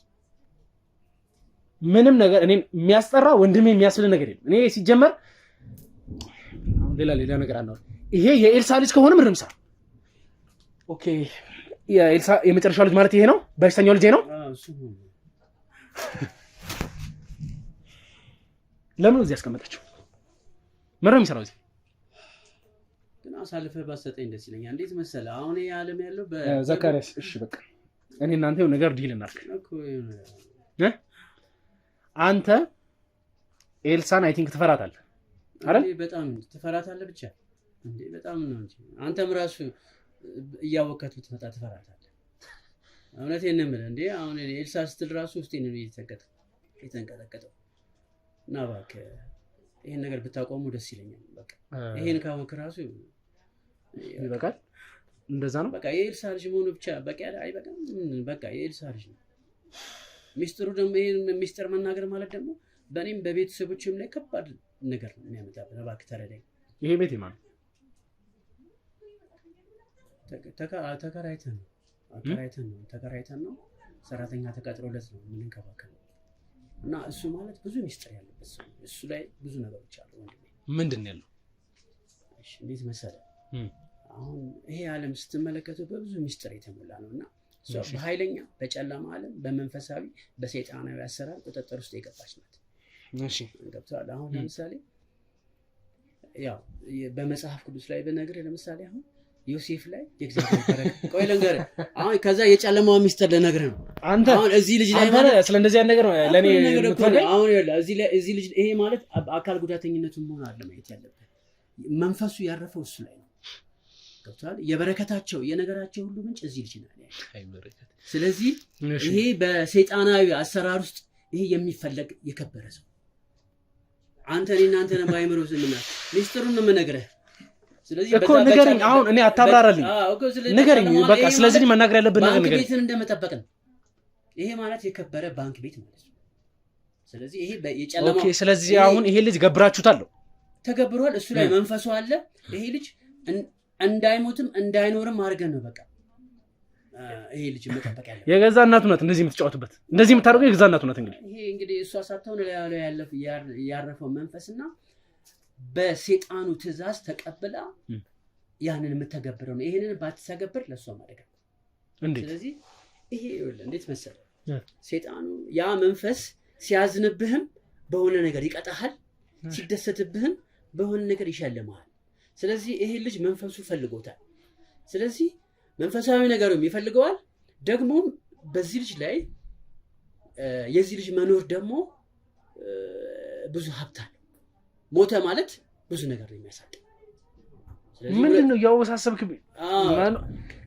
ምንም ነገር እኔ የሚያስጠራ ወንድሜ የሚያስብል ነገር የለም እኔ ሲጀመር ሌላ ነገር አናወራ። ይሄ የኤልሳ ልጅ ከሆነ ምንም ሰራ። ኦኬ የኤልሳ የመጨረሻው ልጅ ማለት ይሄ ነው። በሽተኛው ልጅ ነው። ለምን እዚህ ያስቀመጠችው? ምንም የሚሰራው እዚህ ግን አሳልፈህ ባሰጠኝ ደስ ይለኛል። እንዴት መሰለህ አሁን ይሄ ዓለም ያለው ዘካሪያስ። እሺ በቃ እኔ እናንተ የሆነ ነገር ዲል እናድርግ። አንተ ኤልሳን አይ ቲንክ ትፈራታለህ አይደል? በጣም ትፈራታለህ ብቻ እንዴ? በጣም ነው እንጂ አንተም ራሱ እያወቀት ብትመጣ ትፈራታለህ። እውነቴን ነው የምልህ እንዴ። አሁን ኤልሳ ስትል ራሱ ውስጤን ነው የተንቀጠቀጠው። እና እባክህ ይሄን ነገር ብታቆሙ ደስ ይለኛል። በቃ ይሄን ካወቅ ራሱ ይበቃል። እንደዛ ነው በቃ የኤልሳ ልጅ መሆኑ ብቻ በቃ አይበቃም። በቃ የኤልሳ ልጅ ነው። ሚስጥሩ ደግሞ ይሄን ሚስጥር መናገር ማለት ደግሞ በእኔም በቤተሰቦችም ላይ ከባድ ነገር ነው የሚያመጣብን። እባክህ ተረዳኝ። ይሄ ቤት የማን ተከራይተን ነው ሰራተኛ ተቀጥሮለት ነው የምንንከባከበው። እና እሱ ማለት ብዙ ሚስጥር ያለበት ሰው፣ እሱ ላይ ብዙ ነገሮች አሉ ወንድሜ። ምንድን ነው ያለው? እሺ እንዴት መሰለህ አሁን ይሄ ዓለም ስትመለከተው በብዙ ሚስጥር የተሞላ ነው እና እሷ በኃይለኛ በጨለማ ዓለም በመንፈሳዊ በሰይጣናዊ አሰራር ቁጥጥር ውስጥ የገባች ናት። እሺ ገብቶሃል? አሁን ለምሳሌ ያው በመጽሐፍ ቅዱስ ላይ በነገርህ ለምሳሌ አሁን ዮሴፍ ላይ የእግዚአብሔር በረከት ቆይ ልንገርህ። አሁን ከዛ የጨለማው ሚስጥር ልነግርህ ነው። አንተ አሁን እዚህ ልጅ ላይ ማለት ስለ እንደዚህ አይነት ነገር ነው ለኔ የምትነግረኝ። አሁን ይኸውልህ እዚህ ልጅ ይሄ ማለት አካል ጉዳተኝነቱን መሆን አለ ማየት ያለበት። መንፈሱ ያረፈው እሱ ላይ ነው። ገብቶሃል? የበረከታቸው የነገራቸው ሁሉ ምንጭ እዚህ ልጅ ነው ያለው። አይ በረከት። ስለዚህ ይሄ በሰይጣናዊ አሰራር ውስጥ ይሄ የሚፈለግ የከበረ ሰው አንተ እናንተ ነው ባይምሮ ዝምና ሚስጥሩን ነው የምነግርህ። ስለዚህ እኮ ንገረኝ። አሁን እኔ አታብራራልኝ፣ ንገረኝ በቃ። ስለዚህ መናገር ያለብን ነገር ንገረኝ። ቤትን እንደመጠበቅ ነው። ይሄ ማለት የከበረ ባንክ ቤት ማለት ነው። ስለዚህ ይሄ የጨለማው ኦኬ። ስለዚህ አሁን ይሄ ልጅ ገብራችሁታል፣ ተገብሯል። እሱ ላይ መንፈሱ አለ። ይሄ ልጅ እንዳይሞትም እንዳይኖርም አድርገን ነው በቃ ይሄ ልጅ መጠበቅ ያለው። የገዛ እናቱ ናት እንደዚህ የምትጫወትበት፣ እንደዚህ የምታደርገው የገዛ እናቱ ናት። እንግዲህ እሷ ሳትሆን ያረፈው መንፈስና በሰይጣኑ ትእዛዝ ተቀብላ ያንን የምትተገብረው ነው። ይሄንን ባትተገብር ለሷ ማደጋ። ስለዚህ ይሄ እንዴት መሰለህ ሰይጣኑ ያ መንፈስ ሲያዝንብህም በሆነ ነገር ይቀጣሃል፣ ሲደሰትብህም በሆነ ነገር ይሸልምሃል። ስለዚህ ይሄ ልጅ መንፈሱ ፈልጎታል። ስለዚህ መንፈሳዊ ነገሩም ይፈልገዋል። ደግሞ በዚህ ልጅ ላይ የዚህ ልጅ መኖር ደግሞ ብዙ ሀብት አለ። ሞተ ማለት ብዙ ነገር ነው የሚያሳጣው። ስለዚህ ምንድነው ያወሳሰብክ?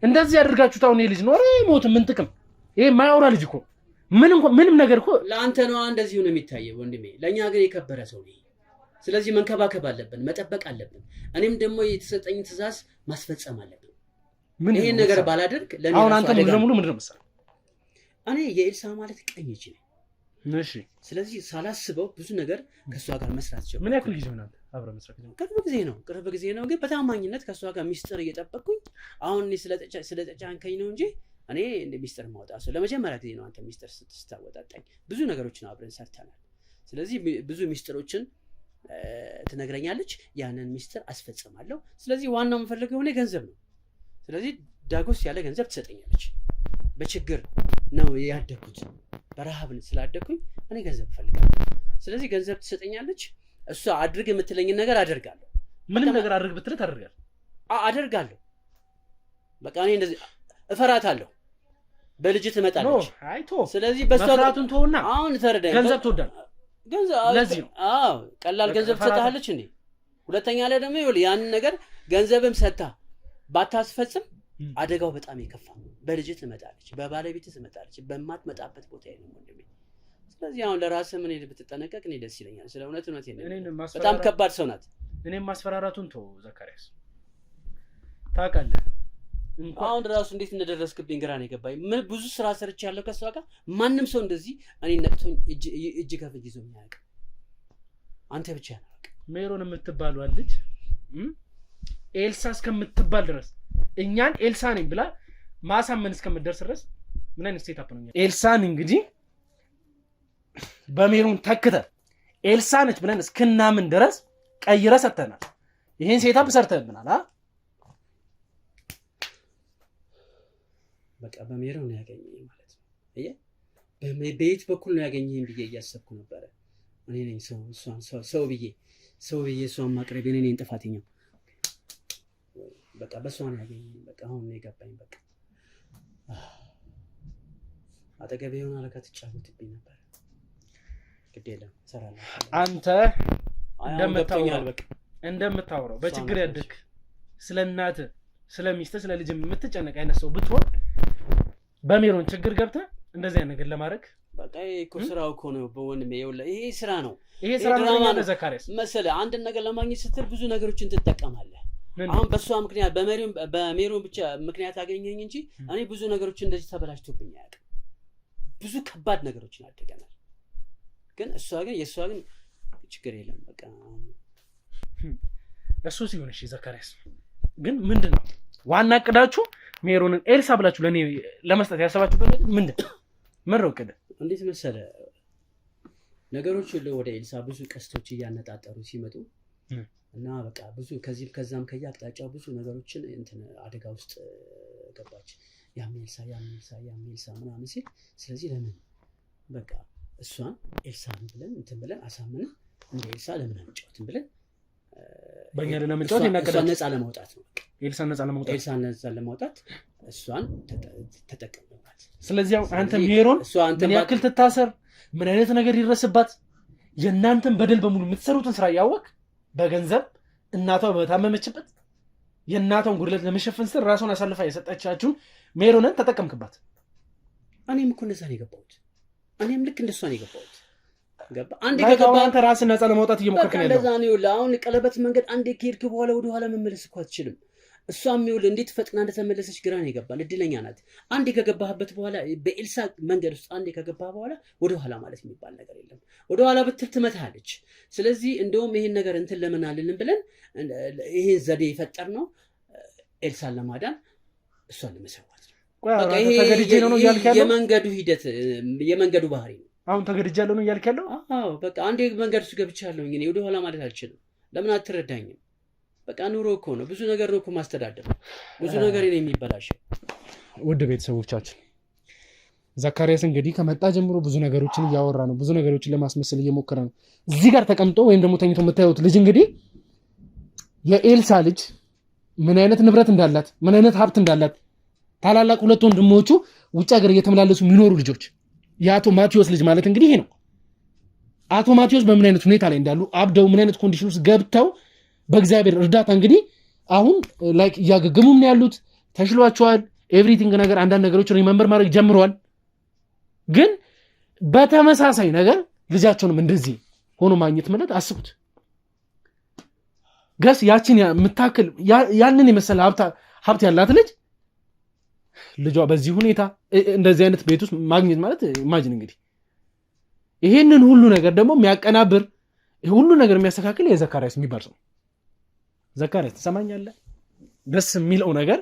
እንደዚህ ያደርጋችሁት አሁን ይሄ ልጅ ኖረ ሞት ምን ጥቅም? ይሄ ማያወራ ልጅ እኮ ምንም ነገር እኮ ለአንተ ነው እንደዚህ ነው የሚታየው ወንድሜ። ለኛ ግን የከበረ ሰው ነው። ስለዚህ መንከባከብ አለብን፣ መጠበቅ አለብን። እኔም ደግሞ የተሰጠኝ ትእዛዝ ማስፈጸም አለብን። ይሄን ነገር ባላደርግ ለኔ አሁን አንተ ሙሉ ምንድነው መሰለህ እኔ የኤልሳ ማለት ቀኝ እጅ ነኝ። እሺ ስለዚህ ሳላስበው ብዙ ነገር ከሷ ጋር መስራት ጀመርኩ። ምን ያክል ጊዜ ሆናል አብረን መስራት? ቅርብ ጊዜ ነው ግን በታማኝነት ከሷ ጋር ሚስጥር እየጠበቅኩኝ አሁን እኔ ስለተጫንከኝ ነው እንጂ እኔ እንደ ሚስጥር ማውጣት ሰው ለመጀመሪያ ጊዜ ነው። አንተ ሚስጥር ስታወጣጣኝ ብዙ ነገሮችን አብረን ሰርተናል። ስለዚህ ብዙ ሚስጥሮችን ትነግረኛለች፣ ያንን ሚስጥር አስፈጽማለሁ። ስለዚህ ዋናው የምፈልገው እኔ ገንዘብ ነው። ስለዚህ ዳጎስ ያለ ገንዘብ ትሰጠኛለች። በችግር ነው ያደኩት፣ በረሃብ ስላደኩኝ እኔ ገንዘብ እፈልጋለሁ። ስለዚህ ገንዘብ ትሰጠኛለች። እሷ አድርግ የምትለኝን ነገር አደርጋለሁ። ምንም ነገር አድርግ ብትል ታደርጋለህ? አደርጋለሁ። በቃ እኔ እንደዚህ እፈራታለሁ። በልጅ ትመጣለች። ስለዚህ በስራቱን ተውና አሁን ተረዳኝ። ገንዘብ ትወዳለህ? ገንዘብ ለዚህ ነው። ቀላል ገንዘብ ትሰጣለች እንዴ? ሁለተኛ ላይ ደግሞ ይኸውልህ ያንን ነገር ገንዘብም ሰጥታ ባታስፈጽም አደጋው በጣም የከፋ። በልጅ ትመጣለች፣ በባለቤት ትመጣለች፣ በማትመጣበት ቦታ ነው ወንድሜ። ስለዚህ አሁን ለራስህ ምን ብትጠነቀቅ እኔ ደስ ይለኛል። ስለ እውነት በጣም ከባድ ሰው ናት። እኔም ማስፈራራቱን ተው ዘካሪያስ። ታውቃለህ አሁን ራሱ እንዴት እንደደረስክብኝ ግራ ነው የገባኝ። ብዙ ስራ ሰርቻለሁ ከሷ ጋር። ማንም ሰው እንደዚህ እኔ ነቅቶኝ እጅ ከፍንጅ ይዞ የሚያውቅ አንተ ብቻ ነው። ሜሮን የምትባለው ልጅ ኤልሳ እስከምትባል ድረስ እኛን ኤልሳ ነኝ ብላ ማሳመን እስከምትደርስ ድረስ ምን አይነት ስቴት አፕ ነው? ኤልሳን እንግዲህ በሜሮን ተክተ ኤልሳ ነች ብለን እስክናምን ድረስ ቀይረ ሰተናል። ይሄን ሴታፕ ሰርተህብናል። በቃ በሜሮን ነው ያገኘኝ ማለት ነው። አየህ በየት በኩል ነው ያገኘኝ ብዬ እያሰብኩ ነበረ። እኔ ነኝ ሰው ብዬ እሷን ማቅረብ እኔ ነኝ ጥፋተኛው። በቃ በሷ ነው ያገኘኝ። በቃ አሁን ነው የገባኝ። በቃ አጠገቤ የሆነ አለቃ ትጫወትብኝ ነበር። ግድ የለም እሰራለሁ። አንተ እንደምታወራው በችግር ያደግ ስለ እናትህ ስለ ሚስትህ ስለ ልጅ የምትጨነቅ አይነት ሰው ብትሆን በሜሮን ችግር ገብተህ እንደዚህ አይነት ነገር ለማድረግ በቃ እኮ ስራው እኮ ነው በወንድሜ። ይኸውልህ ይሄ ስራ ነው። ይሄ ስራ ነው ዘካሪያስ መሰለህ። አንድን ነገር ለማግኘት ስትል ብዙ ነገሮችን ትጠቀማለህ። አሁን በሷ ምክንያት በሜሮን ብቻ ምክንያት አገኘኝ እንጂ እኔ ብዙ ነገሮች እንደዚህ ተበላሽቶብኝ አያውቅም። ብዙ ከባድ ነገሮችን አድርገናል። ግን የእሷ ግን ችግር የለም። በቃ እሱ ሲሆን እሺ ዘካሪያስ ግን ምንድነው ዋና እቅዳችሁ? ሜሮንን ኤልሳ ብላችሁ ለኔ ለመስጠት ያሰባችሁበት ነገር ምንድነው? ምንድነው እቅድ? እንዴት መሰለህ ነገሮች ወደ ኤልሳ ብዙ ቀስቶች እያነጣጠሩ ሲመጡ እና በቃ ብዙ ከዚህም ከዛም ከየአቅጣጫው ብዙ ነገሮችን እንትን አደጋ ውስጥ ገባች። ያም ኤልሳ ምናምን ሲል ስለዚህ ለምን በቃ እሷን ኤልሳን ብለን አሳምነን እንደ ኤልሳ ለምን አንጫወትም ብለን በእኛ ለምንጫወት እሷን ነፃ ለማውጣት ነው። ኤልሳን ነፃ ለማውጣት እሷን ተጠቀምባት። ስለዚህ አንተ ሜሮን ምን ያክል ትታሰር፣ ምን አይነት ነገር ይረስባት፣ የእናንተን በደል በሙሉ የምትሰሩትን ስራ እያወቅ በገንዘብ እናቷ በታመመችበት የእናቷን ጉድለት ለመሸፈን ስር ራሷን አሳልፋ የሰጠቻችሁን ሜሮንን ተጠቀምክባት። እኔም እኮ እንደዛ ነው የገባሁት። እኔም ልክ እንደሷ ነው የገባሁት። ገባ አንዴ ከገባ አንተ ራስን ነፃ ለማውጣት እየሞከርክ ነው ያለው። እንደዛ ነው ይኸውልህ። አሁን ቀለበት መንገድ አንዴ ከሄድክ በኋላ ወደ ኋላ መመለስ እኮ አትችልም። እሷም ይኸውልህ እንዴት ፈጥና እንደተመለሰች ግራ ነው የገባን። እድለኛ ናት። አንዴ ከገባህበት በኋላ በኤልሳ መንገድ ውስጥ አንዴ ከገባህ በኋላ ወደ ኋላ ማለት የሚባል ነገር የለም። ወደ ኋላ ብትል ትመታለች። ስለዚህ እንደውም ይሄን ነገር እንትን ለምን አልልም ብለን ይሄን ዘዴ የፈጠር ነው ኤልሳን ለማዳን እሷን ለመሰዋት ነው። በቃ ይሄ ነው እያልክ ያለው የመንገዱ ሂደት የመንገዱ ባህሪ ነው። አሁን ተገድጃለሁ ነው እያልክ ያለው? አዎ በቃ አንዴ መንገድ ውስጥ ገብቻለሁ። እኔ ወደ ኋላ ማለት አልችልም። ለምን አትረዳኝም? በቃ ኑሮ እኮ ነው። ብዙ ነገር ነው እኮ ማስተዳደር። ብዙ ነገር ነው የሚበላሸው። ውድ ቤተሰቦቻችን ዘካሪያስ እንግዲህ ከመጣ ጀምሮ ብዙ ነገሮችን እያወራ ነው። ብዙ ነገሮችን ለማስመሰል እየሞከረ ነው። እዚህ ጋር ተቀምጦ ወይም ደግሞ ተኝቶ የምታዩት ልጅ እንግዲህ የኤልሳ ልጅ ምን አይነት ንብረት እንዳላት፣ ምን አይነት ሀብት እንዳላት ታላላቅ ሁለት ወንድሞቹ ውጭ ሀገር እየተመላለሱ የሚኖሩ ልጆች የአቶ ማቴዎስ ልጅ ማለት እንግዲህ ይሄ ነው። አቶ ማቴዎስ በምን አይነት ሁኔታ ላይ እንዳሉ አብደው ምን አይነት ኮንዲሽን ውስጥ ገብተው በእግዚአብሔር እርዳታ እንግዲህ አሁን ላይክ እያገገሙም ነው ያሉት። ተሽሏቸዋል። ኤቭሪቲንግ ነገር አንዳንድ ነገሮች ሪመምበር ማድረግ ጀምረዋል። ግን በተመሳሳይ ነገር ልጃቸውንም እንደዚህ ሆኖ ማግኘት ማለት አስቡት። ገስ ያችን የምታክል ያንን የመሰለ ሀብት ያላት ልጇ በዚህ ሁኔታ እንደዚህ አይነት ቤት ውስጥ ማግኘት ማለት ኢማጂን እንግዲህ ይሄንን ሁሉ ነገር ደግሞ የሚያቀናብር ሁሉ ነገር የሚያስተካክል የዘካሪያስ የሚባል ሰው። ዘካሪያስ ትሰማኛለህ? ደስ የሚለው ነገር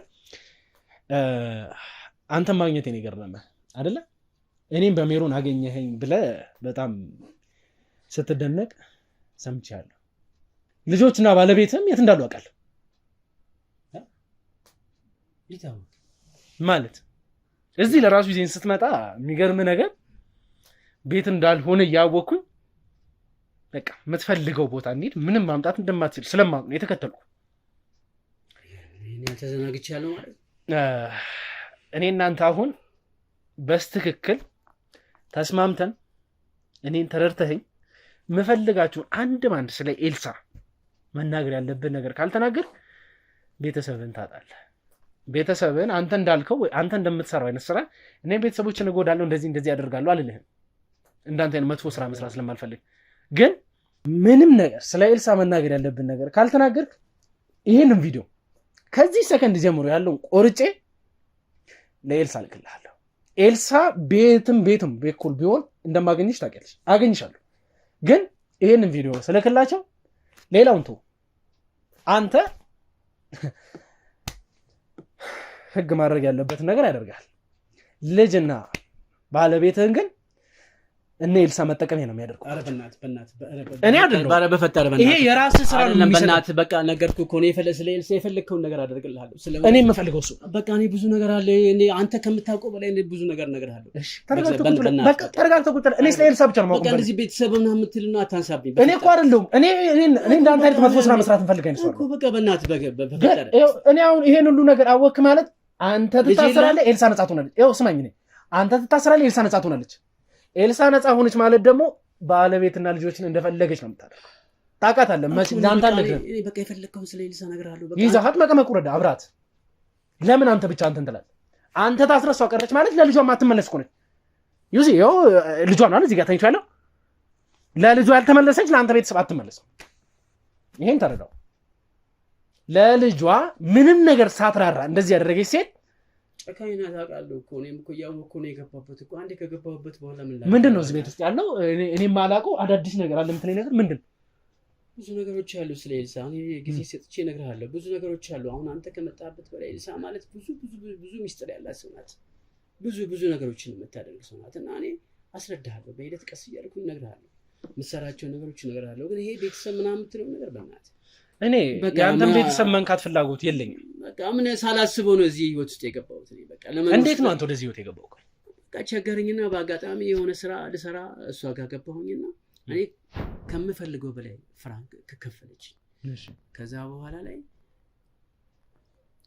አንተ ማግኘት የኔ ገረመ አይደለ? እኔም በሜሮን አገኘኸኝ ብለህ በጣም ስትደነቅ ሰምቻለሁ። ልጆችና ባለቤትም የት እንዳሉ አውቃለሁ ማለት እዚህ ለራሱ ይዘን ስትመጣ የሚገርም ነገር ቤት እንዳልሆነ እያወቅኩኝ በቃ የምትፈልገው ቦታ እንሂድ ምንም ማምጣት እንደማትችል ስለማውቅ ነው የተከተልኩ። እኔ ተዘናግቻለሁ ማለት እኔ እናንተ አሁን በስትክክል ተስማምተን እኔን ተረድተኸኝ የምፈልጋችሁን አንድ ስለ ኤልሳ መናገር ያለብን ነገር ካልተናገር ቤተሰብን ታጣለህ። ቤተሰብን አንተ እንዳልከው ወይ አንተ እንደምትሰራው አይነት ስራ እኔም ቤተሰቦችን እጎዳለሁ እንደዚህ ያደርጋለሁ አልልህም። እንዳንተ አይነት መጥፎ ስራ መስራት ስለማልፈልግ ግን ምንም ነገር ስለ ኤልሳ መናገር ያለብን ነገር ካልተናገርክ ይሄንን ቪዲዮ ከዚህ ሰከንድ ጀምሮ ያለው ቆርጬ ለኤልሳ ልክልሃለሁ። ኤልሳ ቤትም በኩል ቢሆን እንደማገኝሽ ታውቂያለሽ፣ አገኝሻለሁ። ግን ይሄንን ቪዲዮ ስለክላቸው ሌላውን ተው። አንተ ህግ ማድረግ ያለበት ነገር ያደርጋል። ልጅና ባለቤትህን ግን እነ ኤልሳ መጠቀሚያ ነው የሚያደርገው። ኧረ በእናትህ እኔ አይደለም ኧረ በፈጠረ በእናትህ ይሄ የራስህ ስራ ነው። በእናትህ በቃ ነገርኩህ እኮ ነው ስለ ኤልሳ የፈለግከውን ነገር አደርግልሃለሁ። እኔ የምፈልገው እሱ በቃ እኔ ብዙ ነገር አለ እኔ አንተ ከምታውቀው በላይ እኔ ብዙ ነገር እነግርሃለሁ። እሺ ተረጋግተህ ቁጭ በል። እኔ ስለ ኤልሳ ብቻ ነው የማውቀው። በቃ እንደዚህ ቤተሰብ ምናምን የምትልና አታንሳብኝ። እኔ እኮ አይደለሁም እኔ እንዳንተ አይነት መጥፎ ስራ መስራት እንፈልጋለን ሰው እኮ በቃ በእናትህ በፈጠረ እኔ አሁን ይሄን ሁሉ ነገር አወክ ማለት አንተ ትታሰራለህ፣ ኤልሳ ነጻ ትሆናለች። ይኸው ስማኝ፣ እኔ አንተ ትታሰራለህ፣ ኤልሳ ነጻ ትሆናለች። ኤልሳ ነጻ ሆነች ማለት ደግሞ ባለቤትና ልጆችን እንደፈለገች ነው የምታደርገው። ታውቃታለህ መቼ ላንተ አለ እኔ በቃ የፈለግከውን ስለ ኤልሳ እነግርሃለሁ። በቃ ይዛሃት መቀመቅ ወረደ አብራት። ለምን አንተ ብቻ አንተ እንትላል አንተ ታስረሷ ቀረች ማለት ለልጇ ማትመለስ እኮ ነች። ዩዚ ይኸው ልጇ ነው እዚህ ጋር ተኝቶ ያለው። ለልጇ ያልተመለሰች ለአንተ ቤተሰብ አትመለስም። ይሄን ተረዳው። ለልጇ ምንም ነገር ሳትራራ እንደዚህ ያደረገች ሴት ጨካኝና ታውቃለህ እኮ እኔም እኮ እያወቅሁ ነው የገባሁበት እኮ። አንዴ ከገባሁበት በኋላ ምንድን ነው እዚህ ቤት ውስጥ ያለው? እኔ የማላውቀው አዳዲስ ነገር አለ የምትለኝ ነገር ምንድን ነው? ብዙ ነገሮች አሉ ስለ ኤልሳ። እኔ ጊዜ ሰጥቼ እነግርሃለሁ። ብዙ ነገሮች አሉ። አሁን አንተ ከመጣበት በላይ ኤልሳ ማለት ብዙ ሚስጥር ያላት ሰው ናት። ብዙ ነገሮችን የምታደርግ ሰው ናት እና እኔ አስረዳሃለሁ። በሂደት ቀስ እያልኩኝ እነግርሃለሁ። የምትሰራቸው ነገሮች እነግርሃለሁ። ግን ይሄ ቤተሰብ ምናምን የምትለው ነገር በእናትህ እኔ የአንተን ቤተሰብ መንካት ፍላጎት የለኝም። በቃ ምን ሳላስበው ነው እዚህ ህይወት ውስጥ የገባሁት። እኔ በቃ እንዴት ነው አንተ ወደዚህ ህይወት የገባው? በቃ ቸገረኝና በአጋጣሚ የሆነ ስራ ልሰራ እሷ ጋር ገባሁኝና እኔ ከምፈልገው በላይ ፍራንክ ከከፈለች። ከዛ በኋላ ላይ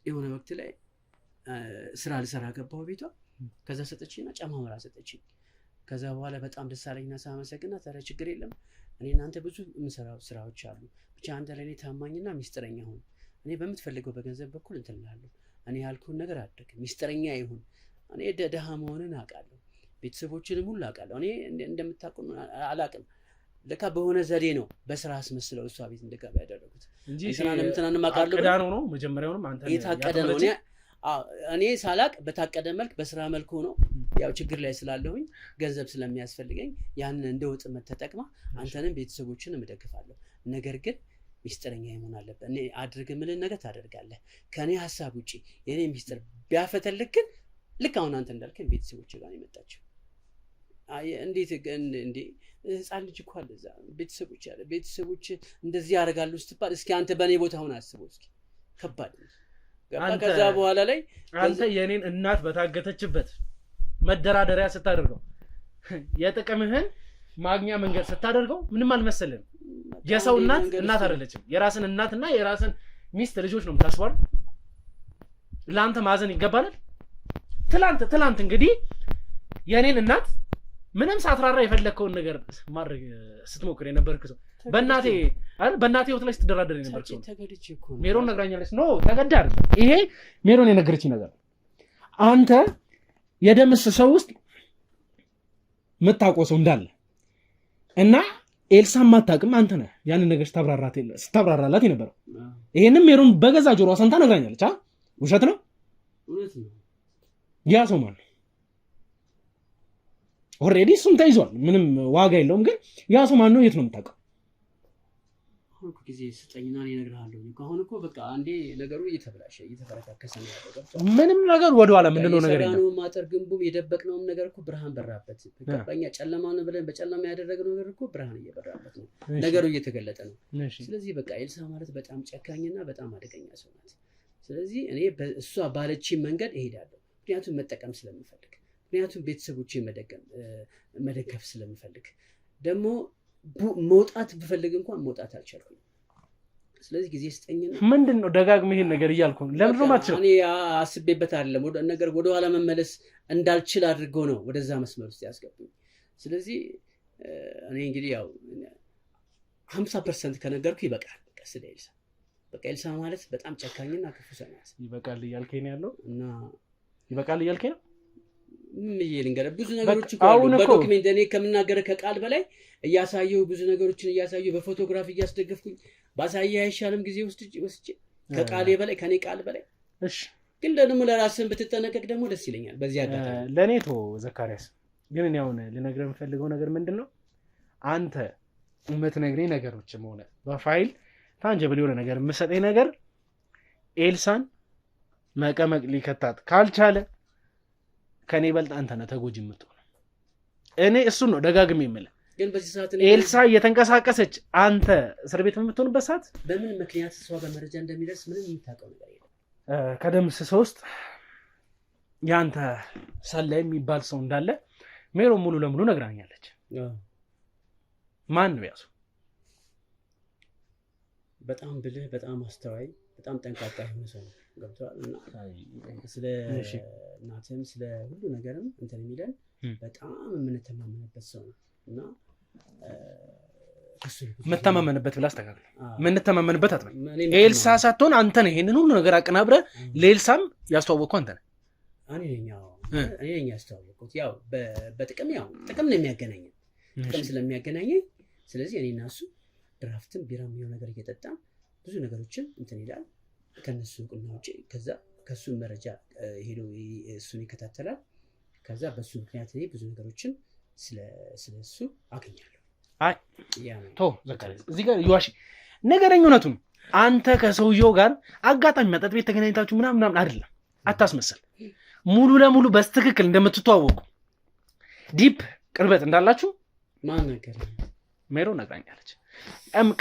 የሆነ ወቅት ላይ ስራ ልሰራ ገባሁ ቤቷ። ከዛ ሰጠችኝና ጫማ መራ ሰጠችኝ። ከዛ በኋላ በጣም ደስ አለኝና ሳመሰግናት ኧረ ችግር የለም እኔ እናንተ ብዙ የምሰራው ስራዎች አሉ፣ ብቻ አንተ ለእኔ ታማኝና ሚስጥረኛ ሁን። እኔ በምትፈልገው በገንዘብ በኩል እንትን እልሃለሁ። እኔ ያልኩህን ነገር አድርግ፣ ሚስጥረኛ ይሁን። እኔ ደሃ መሆንን አውቃለሁ፣ ቤተሰቦችንም ሁሉ አውቃለሁ። እኔ እንደምታውቁ አላውቅም። ለካ በሆነ ዘዴ ነው በስራ አስመስለው እሷ ቤት እንደገባ ያደረጉት እንጂ ስራ ለምትናንም አውቃለሁ። አቀዳኑ ነው መጀመሪያውንም አንተ የታቀደ ነው። እኔ ሳላቅ በታቀደ መልክ በስራ መልኩ ነው። ያው ችግር ላይ ስላለሁኝ ገንዘብ ስለሚያስፈልገኝ ያንን እንደ ወጥመት ተጠቅማ አንተንም ቤተሰቦችንም እደግፋለሁ። ነገር ግን ሚስጥረኛ መሆን አለበት። እኔ አድርግ የምልህን ነገር ታደርጋለህ። ከእኔ ሀሳብ ውጭ የእኔ ሚስጥር ቢያፈተልክ ግን ልክ አሁን አንተ እንዳልከኝ ቤተሰቦች ጋር ነው የመጣችው። እንዴት እንዴ ህፃን ልጅ እኮ አለ እዛ ቤተሰቦች አለ ቤተሰቦች እንደዚህ ያደርጋሉ ስትባል እስኪ አንተ በእኔ ቦታ ሆነ አስበው እስኪ። ከባድ ነው። ከዛ በኋላ ላይ አንተ የኔን እናት በታገተችበት መደራደሪያ ስታደርገው የጥቅምህን ማግኛ መንገድ ስታደርገው ምንም አልመሰለም። የሰው እናት አይደለችም። የራስን እናትና የራስን ሚስት ልጆች ነው የምታስባል። ለአንተ ማዘን ይገባል። ትላንት እንግዲህ የኔን እናት ምንም ሳትራራ የፈለከውን ነገር ማድረግ ስትሞክር የነበርክ ሰው በእናቴ ህይወት ላይ ስትደራደር የነበርክ ሰው ሜሮን ነግራኛለች። ኖ ተገዳ አይደለም ይሄ ሜሮን የነገረችኝ ነገር። አንተ የደምስ ሰው ውስጥ የምታውቀው ሰው እንዳለ እና ኤልሳ ማታውቅም አንተ ነህ ያንን ነገር ስታብራራላት የነበረው። ይሄንም ሜሮን በገዛ ጆሮዋ ሰምታ ነግራኛለች። ውሸት ነው? ያ ሰው ማለት ኦልሬዲ እሱም ተይዟል፣ ምንም ዋጋ የለውም። ግን ያ ሰው ማን ነው? የት ነው የምታውቀው? አሁን ጊዜ ስጠኝና እኔ እነግርሃለሁ። አሁን እኮ በቃ አንዴ ነገሩ እየተፈረካከሰ ነው ያለው። ምንም ነገር ወደኋላ ምንድነው ነገር የለም። የሰራነው ማጠር ግንቡም የደበቅነውም ነገር እኮ ብርሃን በራበት። በቃኛ ጨለማ ነው ብለን በጨለማ ያደረግነው ነገር እኮ ብርሃን እየበራበት ነው፣ ነገሩ እየተገለጠ ነው። ስለዚህ በቃ ኤልሳ ማለት በጣም ጨካኝና በጣም አደገኛ ሰው ናት። ስለዚህ እኔ በእሷ ባለችኝ መንገድ እሄዳለሁ፣ ምክንያቱም መጠቀም ስለምፈልግ፣ ምክንያቱም ቤተሰቦቼ መደገፍ ስለምፈልግ። ደግሞ መውጣት ብፈልግ እንኳን መውጣት አልቻልኩም። ስለዚህ ጊዜ ስጠኝና ምንድነው ደጋግመህ ይሄን ነገር እያልኩ ነው። ለምን ነው ማትችለው? እኔ አስቤበት አይደለም ነገር ወደ ኋላ መመለስ እንዳልችል አድርገው ነው ወደዛ መስመር ውስጥ ያስገቡኝ። ስለዚህ እኔ እንግዲህ ያው 50% ከነገርኩ ይበቃል። ስለ ኤልሳ በቃ ኤልሳ ማለት በጣም ጨካኝና ክፉ ሰው ናት። ይበቃል እያልከኝ ነው ያለው እና ይበቃል እያልከኝ ነው። ልንገርህ ብዙ ነገሮች እኮ አሉ በዶክሜንት እኔ ከምናገር ከቃል በላይ እያሳየሁ ብዙ ነገሮችን እያሳየሁ በፎቶግራፍ እያስደገፍኩኝ ባሳየህ አይሻልም? ጊዜ ወስጄ ከቃሌ በላይ ከኔ ቃል በላይ። እሺ ግን ደግሞ ለራስህን ብትጠነቀቅ ደግሞ ደስ ይለኛል። በዚህ አጋጣሚ ለእኔ ዘካሪያስ ግን እኔ አሁን ልነግርህ የምፈልገው ነገር ምንድን ነው፣ አንተ የምትነግረኝ ነገሮችም ሆነ በፋይል ታንጀብል የሆነ ነገር የምሰጠኝ ነገር ኤልሳን መቀመቅ ሊከታት ካልቻለ ከኔ በልጥ አንተ ነህ ተጎጂ የምትሆነው። እኔ እሱን ነው ደጋግሜ የምልህ። ግን በዚህ ሰዓት ኤልሳ እየተንቀሳቀሰች አንተ እስር ቤት በምትሆንበት ሰዓት በምን ምክንያት እሷ በመረጃ እንደሚደርስ ምንም የምታውቀው ነገር የለም። ከደምስስ ውስጥ ያንተ ሰላይ የሚባል ሰው እንዳለ ሜሮ ሙሉ ለሙሉ ነግራኛለች። ማን ነው ያሱ? በጣም ብልህ፣ በጣም አስተዋይ፣ በጣም ጠንቃቃ የሆነ ሰው ነው። ገብቶሃል? እና ስለ እናትም ስለ ሁሉ ነገርም እንትን የሚለን በጣም የምንተማመንበት ሰው ነው እና መተማመንበት ብላ አስተካክል። የምንተማመንበት አትበል። ኤልሳ ሳትሆን አንተ ነህ ይሄንን ሁሉ ነገር አቀናብረህ ለኤልሳም ያስተዋወቅከው አንተ ነህ። እኔ ነኝ ያስተዋወቅኩት። ያው በጥቅም ጥቅም ነው የሚያገናኘን፣ ጥቅም ስለሚያገናኘን ስለዚህ እኔና እሱ ድራፍትም ቢራም የሆነ ነገር እየጠጣን ብዙ ነገሮችን እንትን ይላል ከነሱ እውቅና ውጭ። ከዛ ከሱ መረጃ ሄዶ እሱን ይከታተላል። ከዛ በሱ ምክንያት እኔ ብዙ ነገሮችን ስለሱ አገኛለሁ። አይ ቶ ዘካሪያስ እዚህ ጋር ይዋሽ ነገረኝነቱን አንተ ከሰውየው ጋር አጋጣሚ መጠጥ ቤት ተገናኝታችሁ ምናምን አይደለም፣ አታስመስል። ሙሉ ለሙሉ በስትክክል እንደምትተዋወቁ ዲፕ ቅርበት እንዳላችሁ ማን ነገር ሜሮ ነግራኛለች።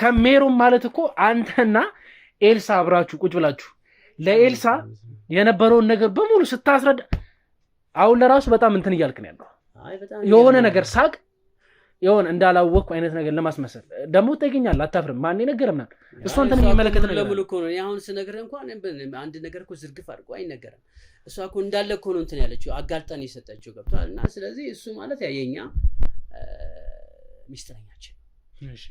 ከሜሮ ማለት እኮ አንተና ኤልሳ አብራችሁ ቁጭ ብላችሁ ለኤልሳ የነበረውን ነገር በሙሉ ስታስረዳ አሁን ለራሱ በጣም እንትን እያልክ ነው ያለው። የሆነ ነገር ሳቅ የሆነ እንዳላወቅኩ አይነት ነገር ለማስመሰል ደግሞ ታገኛለህ። አታፍርም? ማን ነገርም ነው እሱ አንተን የሚመለከት ነገር ለሙሉ እኮ ነው። አሁን ስነግርህ እንኳን አንድ ነገር እኮ ዝርግፍ አድርጎ አይነገርም። እሷ እኮ እንዳለ እኮ ነው እንትን ያለችው፣ አጋልጣን የሰጠችው። ገብቶሃል? እና ስለዚህ እሱ ማለት የኛ ሚስጥረኛችን። እሺ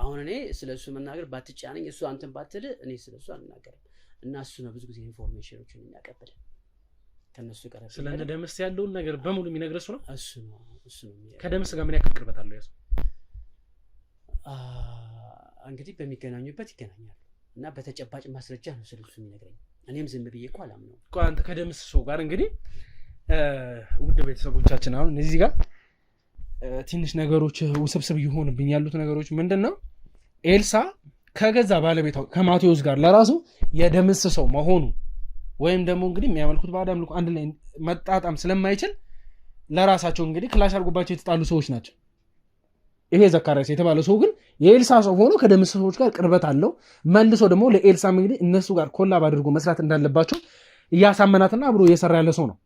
አሁን እኔ ስለሱ መናገር ባትጫነኝ እሱ አንተን ባትል እኔ ስለሱ አልናገርም። እና እሱ ነው ብዙ ጊዜ ኢንፎርሜሽኖችን የሚያቀብልን ከነሱ ቀረብ ስለነ ደምስ ያለውን ነገር በሙሉ የሚነግረው እሱ ነው። እሱ ነው ከደምስ ጋር ምን ያክል ቅርበት አለው ያሱ? እንግዲህ በሚገናኙበት ይገናኛሉ እና በተጨባጭ ማስረጃ ነው ስለሱ የሚነግረኝ። እኔም ዝም ብዬ እኮ አላምነው። አንተ ከደምስ ሰው ጋር እንግዲህ ውድ ቤተሰቦቻችን አሁን እዚህ ጋር ትንሽ ነገሮች ውስብስብ ይሆንብኝ ያሉት ነገሮች ምንድነው? ኤልሳ ከገዛ ባለቤቷ ከማቴዎስ ጋር ለራሱ የደምስ ሰው መሆኑ ወይም ደግሞ እንግዲህ የሚያመልኩት ባዕድ አምልኮ አንድ ላይ መጣጣም ስለማይችል ለራሳቸው እንግዲህ ክላሽ አድርጎባቸው የተጣሉ ሰዎች ናቸው። ይሄ ዘካሪያስ የተባለ ሰው ግን የኤልሳ ሰው ሆኖ ከደምስ ሰዎች ጋር ቅርበት አለው። መልሶ ደግሞ ለኤልሳም እንግዲህ እነሱ ጋር ኮላብ አድርጎ መስራት እንዳለባቸው እያሳመናትና አብሮ እየሰራ ያለ ሰው ነው።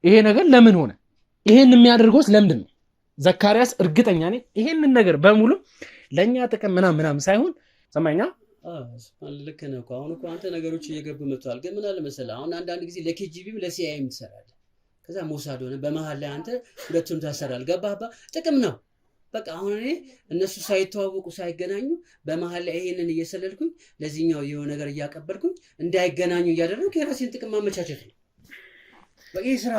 ይሄ ነገር ለምን ሆነ? ይሄን የሚያደርገውስ ለምንድን ነው? ዘካሪያስ እርግጠኛ ነኝ ይሄንን ነገር በሙሉ ለኛ ጥቅም ምናምን ሳይሆን ሰማኛ ልክ ነው እኮ አሁን እኮ አንተ ነገሮች እየገቡ መጥቷል። ግን ምን አለ መሰለህ አሁን አንዳንድ ጊዜ ለኬጂቢም ለሲአይኤም ትሰራለህ፣ ከዛ ሞሳድ ሆነ በመሃል ላይ አንተ ሁለቱም ታሰራለህ። ገባህ? ጥቅም ነው በቃ። አሁን እኔ እነሱ ሳይተዋወቁ ሳይገናኙ በመሃል ላይ ይሄንን እየሰለልኩኝ ለዚህኛው የሆነ ነገር እያቀበልኩኝ እንዳይገናኙ እያደረግኩ የራሴን ጥቅም ማመቻቸት ነው።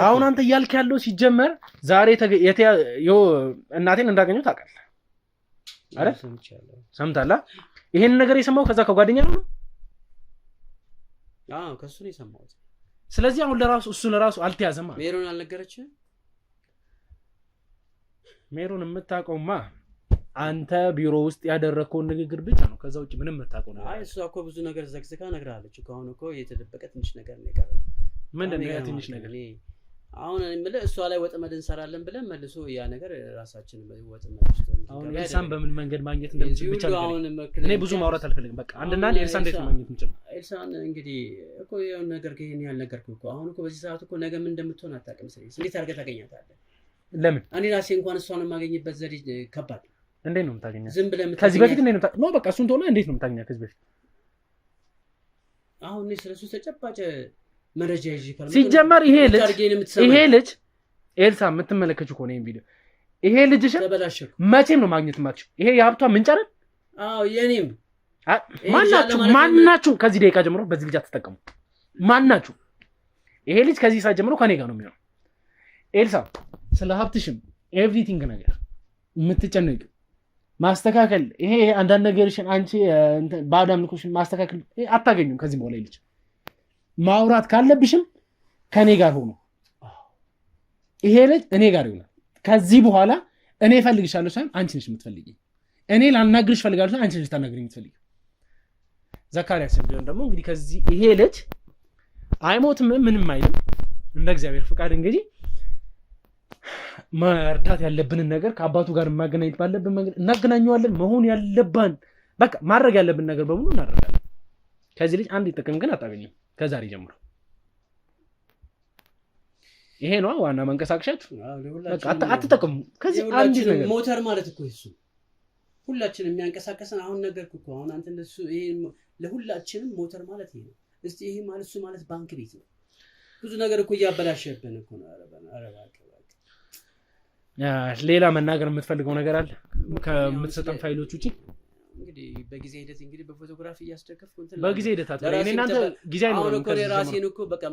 አሁን አንተ እያልክ ያለው ሲጀመር ዛሬ እናቴን እንዳገኘው ታውቃለህ አይደል? ሰምታለህ? ይሄን ነገር የሰማው ከዛ ከጓደኛ ነው። ከሱ ነው የሰማሁት። ስለዚህ አሁን ለራሱ እሱ ለራሱ አልተያዘም ማለት ሜሮን አልነገረችም። ሜሮን የምታውቀውማ አንተ ቢሮ ውስጥ ያደረከውን ንግግር ብቻ ነው። ከዛ ውጭ ምንም የምታውቀው ነገር እሷ እኮ ብዙ ነገር ዘግዝካ ነግራለች እኮ። አሁን እኮ የተደበቀ ትንሽ ነገር ነው የቀረው። ምንድነው ያ ትንሽ ነገር? አሁን እምልህ እሷ ላይ ወጥመድ እንሰራለን ብለን መልሶ ያ ነገር ራሳችን ወጥመድ ውስጥ አሁን ኤልሳን በምን መንገድ ማግኘት እንደምንችል ብቻ ነው። እኔ ብዙ ማውራት አልፈልግም። በቃ አንድና አንድ ኤልሳን እንዴት ማግኘት እንችላለን? ኤልሳን እንግዲህ እኮ የሆነ ነገር ከይሄን ያልነገርኩህ እኮ አሁን እኮ በዚህ ሰዓት እኮ ነገ ምን እንደምትሆን አታውቅም። ስለዚህ እንዴት አድርገህ ታገኛታለህ? ለምን እኔ ራሴ እንኳን እሷን የማገኝበት ዘዴ ከባድ ነው። እንዴት ነው የምታገኛት? ዝም ብለህ ከዚህ በፊት እንዴት ነው ነው በቃ እሱን ተሆነ እንዴት ነው የምታገኛት? ከዚህ በፊት አሁን እኔ ስለሱ ተጨባጭ መረጃ ይዤ ሲጀመር ይሄ ልጅ ኤልሳ የምትመለከችው ከሆነ ይሄን ቪዲዮ ይሄ ልጅሽ መቼም ነው ማግኘት ማትችው። ይሄ የሀብቷ ምንጭ አይደል? የኔም ማናችሁ ከዚህ ደቂቃ ጀምሮ በዚህ ልጅ አትጠቀሙ። ማናችሁ ይሄ ልጅ ከዚህ ሰዓት ጀምሮ ከኔ ጋር ነው የሚሆነው። ኤልሳ ስለ ሀብትሽም ኤቭሪቲንግ ነገር የምትጨነቅ ማስተካከል ይሄ አንዳንድ ነገርሽን አንቺ ባዕድ አምልኮሽን ማስተካከል አታገኙም። ከዚህ በኋላ ልጅ ማውራት ካለብሽም ከኔ ጋር ሆኖ ይሄ ልጅ እኔ ጋር ይሆናል። ከዚህ በኋላ እኔ እፈልግሻለሁ ሳይሆን አንቺ ነሽ የምትፈልጊኝ። እኔ ላናግርሽ እፈልጋለሁ ሳይሆን አንቺ ነሽ ታናግሪኝ የምትፈልጊው። ዘካሪያስ ቢሆን ደግሞ እንግዲህ ከዚህ ይሄ ልጅ አይሞትም ምንም አይልም እንደ እግዚአብሔር ፍቃድ እንግዲህ መርዳት ያለብንን ነገር ከአባቱ ጋር ማገናኘት ባለብን መንገድ እናገናኘዋለን። መሆን ያለብን በቃ ማድረግ ያለብን ነገር በሙሉ እናደርጋለን። ከዚህ ልጅ አንድ ጥቅም ግን አታገኙም ከዛሬ ጀምሮ። ይሄ ነው ዋና መንቀሳቀሻት። አትጠቅሙ ከዚህ አንድ ነገር ሞተር ማለት እኮ እሱ ሁላችንም የሚያንቀሳቀሰን አሁን ነገርኩ እኮ አሁን አንተ እንደሱ ይሄ ለሁላችንም ሞተር ማለት ይሄ ነው። እስቲ ይሄ ማለት እሱ ማለት ባንክ ቤት ነው። ብዙ ነገር እኮ እያበላሸብን እኮ ነው። ሌላ መናገር የምትፈልገው ነገር አለ ከምትሰጠን ፋይሎች ውጪ? እንግዲህ በጊዜ ሂደት እንግዲህ በፎቶግራፍ እያስደገፍኩ እንትን በጊዜ ሂደት አትበለኝ። እናንተ ጊዜ አይኖርም። አሁን እኮ ራሴን እኮ በቃ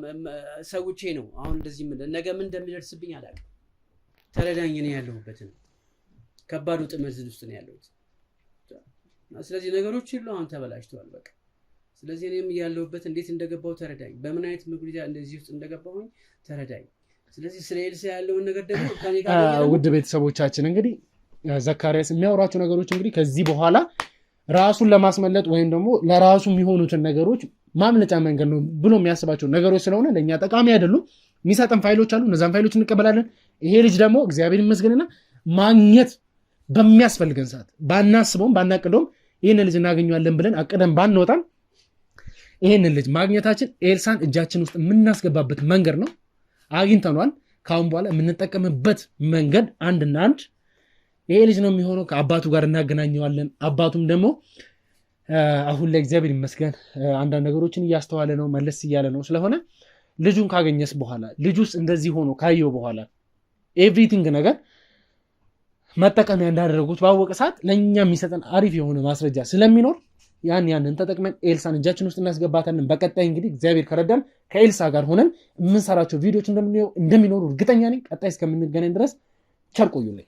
ሰውቼ ነው አሁን እንደዚህ ነገ ምን እንደሚደርስብኝ አላውቅም። ተረዳኝ። እኔ ያለሁበትን ከባዱ ጥመዝ ውስጥ ነው ያለሁት። ስለዚህ ነገሮች ሁሉ አሁን ተበላሽተዋል በቃ። ስለዚህ እኔም ያለሁበት እንዴት እንደገባው ተረዳኝ። በምን አይነት ምክንያት እንደዚህ ውስጥ እንደገባሁኝ ተረዳኝ። ስለዚህ ስለ ኤልሳ ያለውን ነገር ደግሞ ከኔ ጋር ውድ ቤተሰቦቻችን እንግዲህ ዘካርያስ የሚያወራቸው ነገሮች እንግዲህ ከዚህ በኋላ ራሱን ለማስመለጥ ወይም ደግሞ ለራሱ የሚሆኑትን ነገሮች ማምለጫ መንገድ ነው ብሎ የሚያስባቸው ነገሮች ስለሆነ ለእኛ ጠቃሚ አይደሉም። የሚሰጠን ፋይሎች አሉ፣ እነዛን ፋይሎች እንቀበላለን። ይሄ ልጅ ደግሞ እግዚአብሔር ይመስገንና ማግኘት በሚያስፈልገን ሰዓት ባናስበውም ባናቅደውም ይህንን ልጅ እናገኘዋለን ብለን አቅደን ባንወጣም ይህንን ልጅ ማግኘታችን ኤልሳን እጃችን ውስጥ የምናስገባበት መንገድ ነው። አግኝተኗል። ከአሁን በኋላ የምንጠቀምበት መንገድ አንድና አንድ ይሄ ልጅ ነው የሚሆነው። ከአባቱ ጋር እናገናኘዋለን። አባቱም ደግሞ አሁን ላይ እግዚአብሔር ይመስገን አንዳንድ ነገሮችን እያስተዋለ ነው፣ መለስ እያለ ነው። ስለሆነ ልጁን ካገኘስ በኋላ ልጁ ውስጥ እንደዚህ ሆኖ ካየው በኋላ ኤቭሪቲንግ ነገር መጠቀሚያ እንዳደረጉት ባወቀ ሰዓት ለእኛ የሚሰጠን አሪፍ የሆነ ማስረጃ ስለሚኖር ያንን ተጠቅመን ኤልሳን እጃችን ውስጥ እናስገባታለን። በቀጣይ እንግዲህ እግዚአብሔር ከረዳን ከኤልሳ ጋር ሆነን የምንሰራቸው ቪዲዮዎች እንደሚኖሩ እርግጠኛ ነኝ። ቀጣይ እስከምንገናኝ ድረስ ቸር ቆዩልኝ።